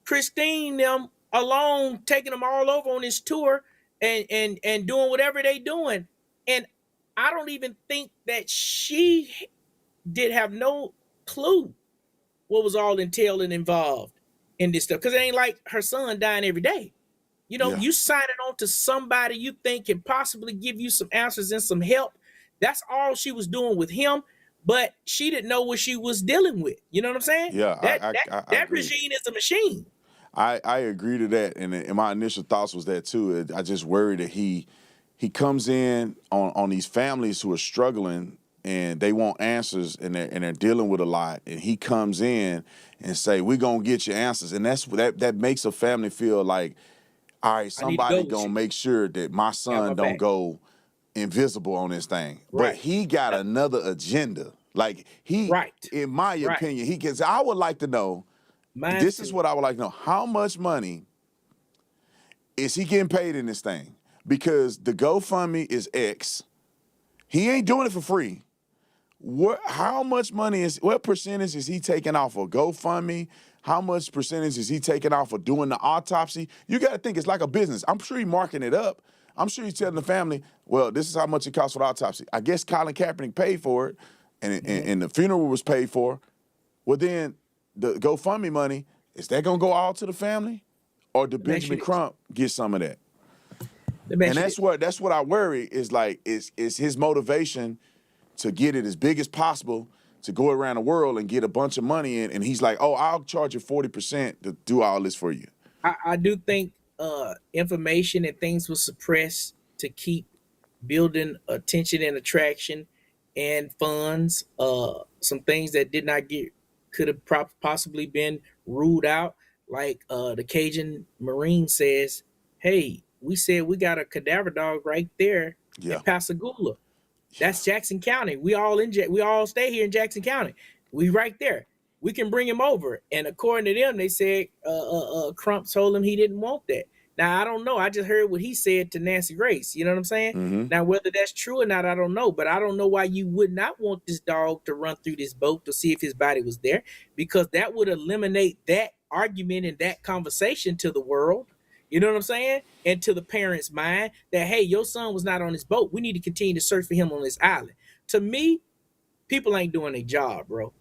Christine them along, taking them all over on his tour and doing whatever they doing. And I don't even think that she did have no clue what was all entailed and involved in this stuff, because it ain't like her son dying every day. You know, you signing on to somebody you think can possibly give you some answers and some help. That's all she was doing with him, but she didn't know what she was dealing with. You know what I'm saying? Yeah, that regime is a machine. I agree to that, and my initial thoughts was that too. I just worry that he comes in on these families who are struggling and they want answers, and they're dealing with a lot, and he comes in and say, we're gonna get you answers, and that makes a family feel like, all right, somebody gonna make sure that my son don't go invisible on this thing. Right. But he got another agenda. Like in my opinion, he gets. I would like to know. This is what I would like to know. How much money is he getting paid in this thing? Because the GoFundMe is X. He ain't doing it for free. How much money what percentage is he taking off of GoFundMe? How much percentage is he taking off of doing the autopsy? You got to think it's like a business. I'm sure he's marking it up. I'm sure he's telling the family, well, this is how much it costs for the autopsy. I guess Colin Kaepernick paid for it, and the funeral was paid for. Well, then the GoFundMe money, is that going to go all to the family? Or did Benjamin Crump get some of that? And that's what I worry is like, is his motivation to get it as big as possible, to go around the world and get a bunch of money in, and he's like, oh, I'll charge you 40% to do all this for you. I do think information and things were suppressed to keep building attention and attraction and funds. Some things that did not could have possibly been ruled out, like the Cajun Marine says, hey, we said we got a cadaver dog right there in Pascagoula. That's Jackson County. We all stay here in Jackson County. We right there. We can bring him over. And according to them, they said Crump told him he didn't want that. Now, I don't know. I just heard what he said to Nancy Grace. You know what I'm saying? Mm-hmm. Now, whether that's true or not, I don't know. But I don't know why you would not want this dog to run through this boat to see if his body was there, because that would eliminate that argument and that conversation to the world. You know what I'm saying? And to the parents' mind that, hey, your son was not on this boat. We need to continue to search for him on this island. To me, people ain't doing their job, bro.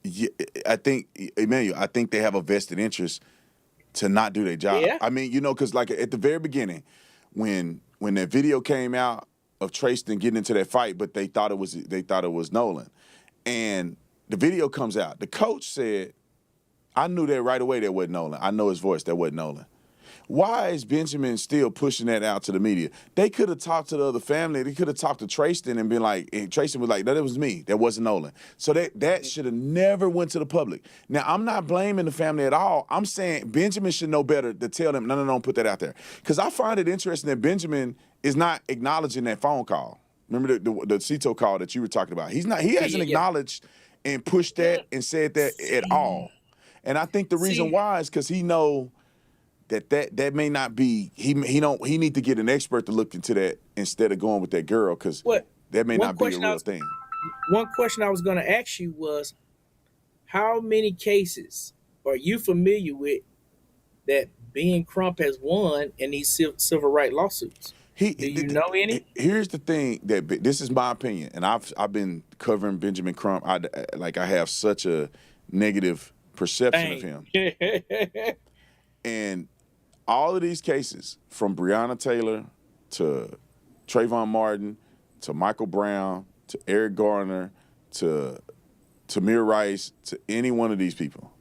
Yeah, I think, Emmanuel, I think they have a vested interest to not do their job. Yeah. I mean, you know, because like at the very beginning, when that video came out of Trayston getting into that fight, but they thought it was Nolan. And the video comes out. The coach said, I knew that right away that wasn't Nolan. I know his voice, that wasn't Nolan. Why is Benjamin still pushing that out to the media? They could have talked to the other family. They could have talked to Trayston and been like, and Trayston was like, no, that was me. That wasn't Nolan. So that should have never went to the public. Now, I'm not blaming the family at all. I'm saying Benjamin should know better to tell them, no, don't put that out there. Because I find it interesting that Benjamin is not acknowledging that phone call. Remember the Cito call that you were talking about? He hasn't acknowledged and pushed that and said that at all. And I think the reason why is because he know that may not be, he need to get an expert to look into that instead of going with that girl, because that may not be a real thing. One question I was going to ask you was, how many cases are you familiar with that Ben Crump has won in these civil rights lawsuits? Do you know any? Here's the thing, that this is my opinion, and I've been covering Benjamin Crump. I have such a negative perception of him. And all of these cases, from Breonna Taylor to Trayvon Martin to Michael Brown to Eric Garner to Tamir Rice to any one of these people,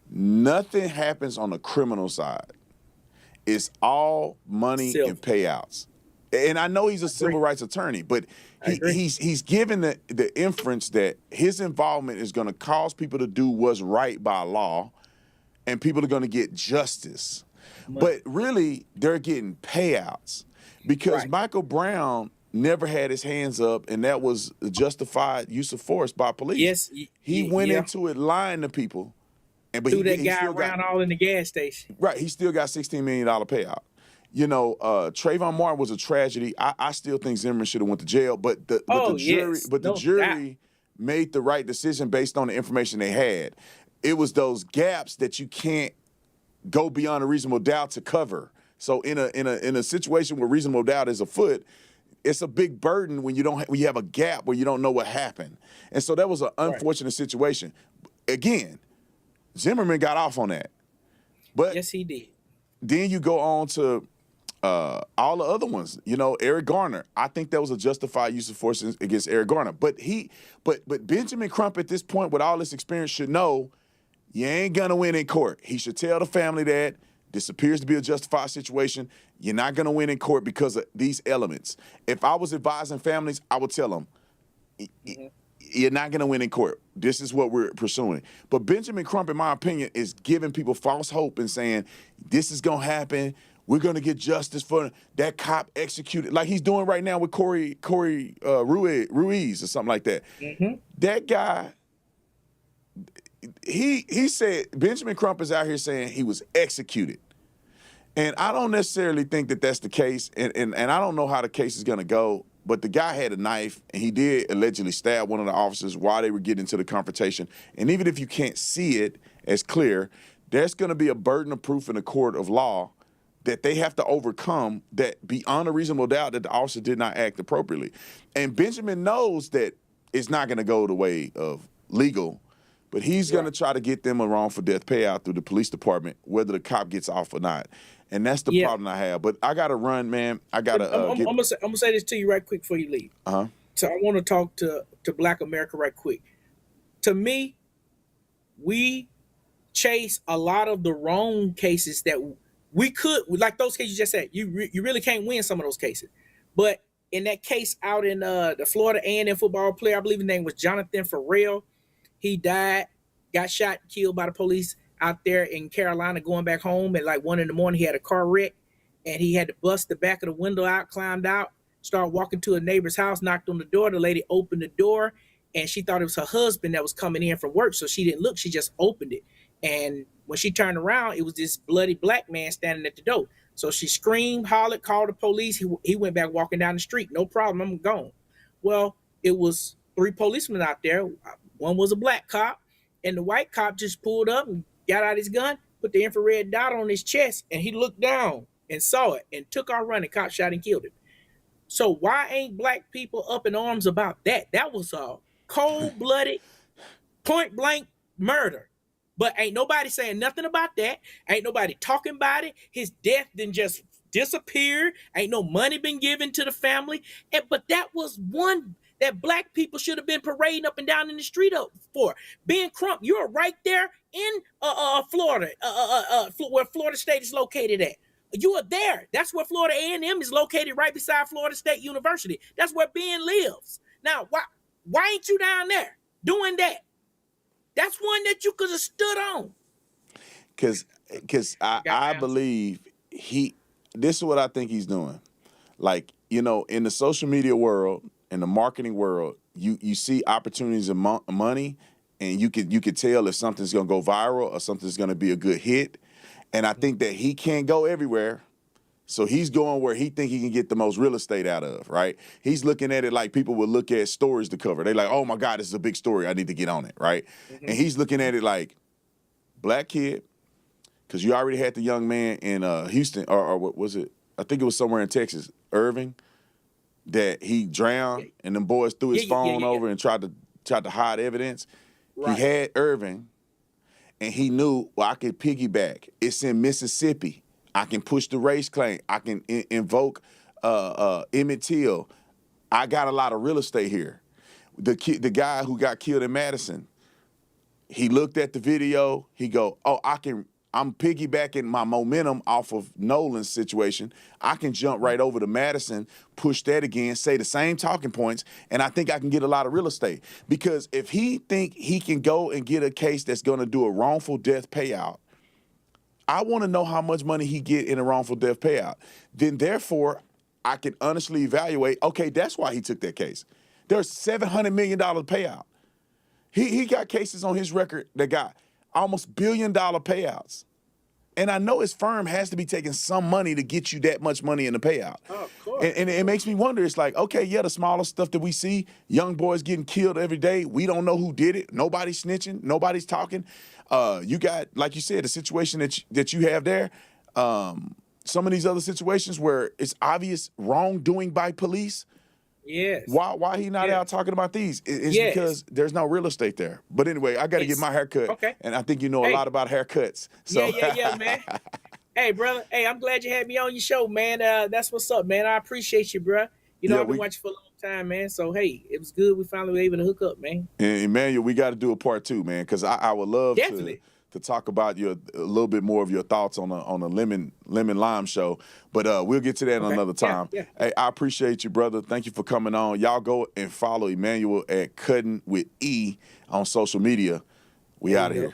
nothing happens on the criminal side. It's all money and payouts. And I know he's a civil rights attorney, but he's given the inference that his involvement is going to cause people to do what's right by law, and people are going to get justice. But really, they're getting payouts because Michael Brown never had his hands up, and that was justified use of force by police. Yes, he went into it lying to people, but threw that guy around all in the gas station. Right, he still got $16 million payout. You know, Trayvon Martin was a tragedy. I still think Zimmerman should have went to jail, but the jury made the right decision based on the information they had. It was those gaps that you can't go beyond a reasonable doubt to cover. So in a situation where reasonable doubt is afoot, it's a big burden when you have a gap where you don't know what happened. And so that was an unfortunate situation. Again, Zimmerman got off on that. But yes, he did. Then you go on to all the other ones. You know, Eric Garner. I think that was a justified use of force against Eric Garner. But Benjamin Crump at this point with all this experience should know you ain't gonna win in court. He should tell the family that this appears to be a justified situation. You're not gonna win in court because of these elements. If I was advising families, I would tell them, you're not gonna win in court. This is what we're pursuing. But Benjamin Crump, in my opinion, is giving people false hope and saying, this is gonna happen. We're gonna get justice for that cop executed, like he's doing right now with Corey Ruiz or something like that. That guy, he said Benjamin Crump is out here saying he was executed. And I don't necessarily think that that's the case. And I don't know how the case is going to go. But the guy had a knife, and he did allegedly stab one of the officers while they were getting into the confrontation. And even if you can't see it as clear, there's going to be a burden of proof in a court of law that they have to overcome, that beyond a reasonable doubt that the officer did not act appropriately. And Benjamin knows that it's not going to go the way of legal, but he's going to try to get them a wrongful death payout through the police department, whether the cop gets off or not. And that's the problem I have. But I got to run, man. I got to I'm going to say this to you right quick before you leave. So I want to talk to Black America right quick. To me, we chase a lot of the wrong cases that we could, like those cases you just said. You really can't win some of those cases. But in that case out in the Florida A&M football player, I believe his name was Jonathan Farrell. He died, got shot, killed by the police out there in Carolina going back home at like 1 a.m. He had a car wreck, and he had to bust the back of the window out, climbed out, started walking to a neighbor's house, knocked on the door. The lady opened the door, and she thought it was her husband that was coming in from work, so she didn't look. She just opened it. And when she turned around, it was this bloody black man standing at the door. So she screamed, hollered, called the police. He went back walking down the street. No problem, I'm gone. Well, it was 3 policemen out there. One was a black cop, and the white cop just pulled up and got out his gun, put the infrared dot on his chest, and he looked down and saw it and took off running. Cop shot and killed him. So why ain't black people up in arms about that? That was a cold-blooded, point-blank murder. But ain't nobody saying nothing about that. Ain't nobody talking about it. His death didn't just disappeared. Ain't no money been given to the family. But that was one that black people should have been parading up and down in the street up for. Ben Crump, you're right there in Florida, where Florida State is located at. You are there. That's where Florida A&M is located, right beside Florida State University. That's where Ben lives. Now, why ain't you down there doing that? That's one that you could have stood on. Because I believe this is what I think he's doing. Like, in the social media world, in the marketing world, you see opportunities of money, and you could tell if something's going to go viral or something's going to be a good hit. And I think that he can't go everywhere. So he's going where he think he can get the most real estate out of, right? He's looking at it like people would look at stories to cover. They're like, oh, my God, this is a big story. I need to get on it, right? Mm-hmm. And he's looking at it like, black kid, because you already had the young man in Houston, or what was it? I think it was somewhere in Texas, Irving, that he drowned, and them boys threw his phone over and tried to hide evidence. Right. He had Irving, and he knew, well, I could piggyback. It's in Mississippi. I can push the race claim. I can invoke Emmett Till. I got a lot of real estate here. The guy who got killed in Madison, he looked at the video. He go, oh, I'm piggybacking my momentum off of Nolan's situation. I can jump right over to Madison, push that again, say the same talking points, and I think I can get a lot of real estate. Because if he think he can go and get a case that's going to do a wrongful death payout, I want to know how much money he get in a wrongful death payout. Then, therefore, I can honestly evaluate, okay, that's why he took that case. There's $700 million payout. He got cases on his record that got almost $1 billion payouts. And I know his firm has to be taking some money to get you that much money in the payout. Oh, of course. And it makes me wonder, it's like, okay, yeah, the smaller stuff that we see, young boys getting killed every day, we don't know who did it. Nobody's snitching. Nobody's talking. You got, like you said, the situation that you have there, some of these other situations where it's obvious wrongdoing by police. Yes. Why he not out talking about these? It's because there's no real estate there. But anyway, I got to get my hair cut. Okay. And I think you know a lot about haircuts. So. Yeah, man. Hey, brother. Hey, I'm glad you had me on your show, man. That's what's up, man. I appreciate you, bro. I've been watching for a long time, man. So, hey, it was good. We finally were able to hook up, man. And Emmanuel, we got to do a part 2, man, because I would love to talk about a little bit more of your thoughts on a lemon lime show, but we'll get to that another time. Yeah. Hey, I appreciate you, brother. Thank you for coming on. Y'all go and follow Emmanuel at Cutting with E on social media. We out of here.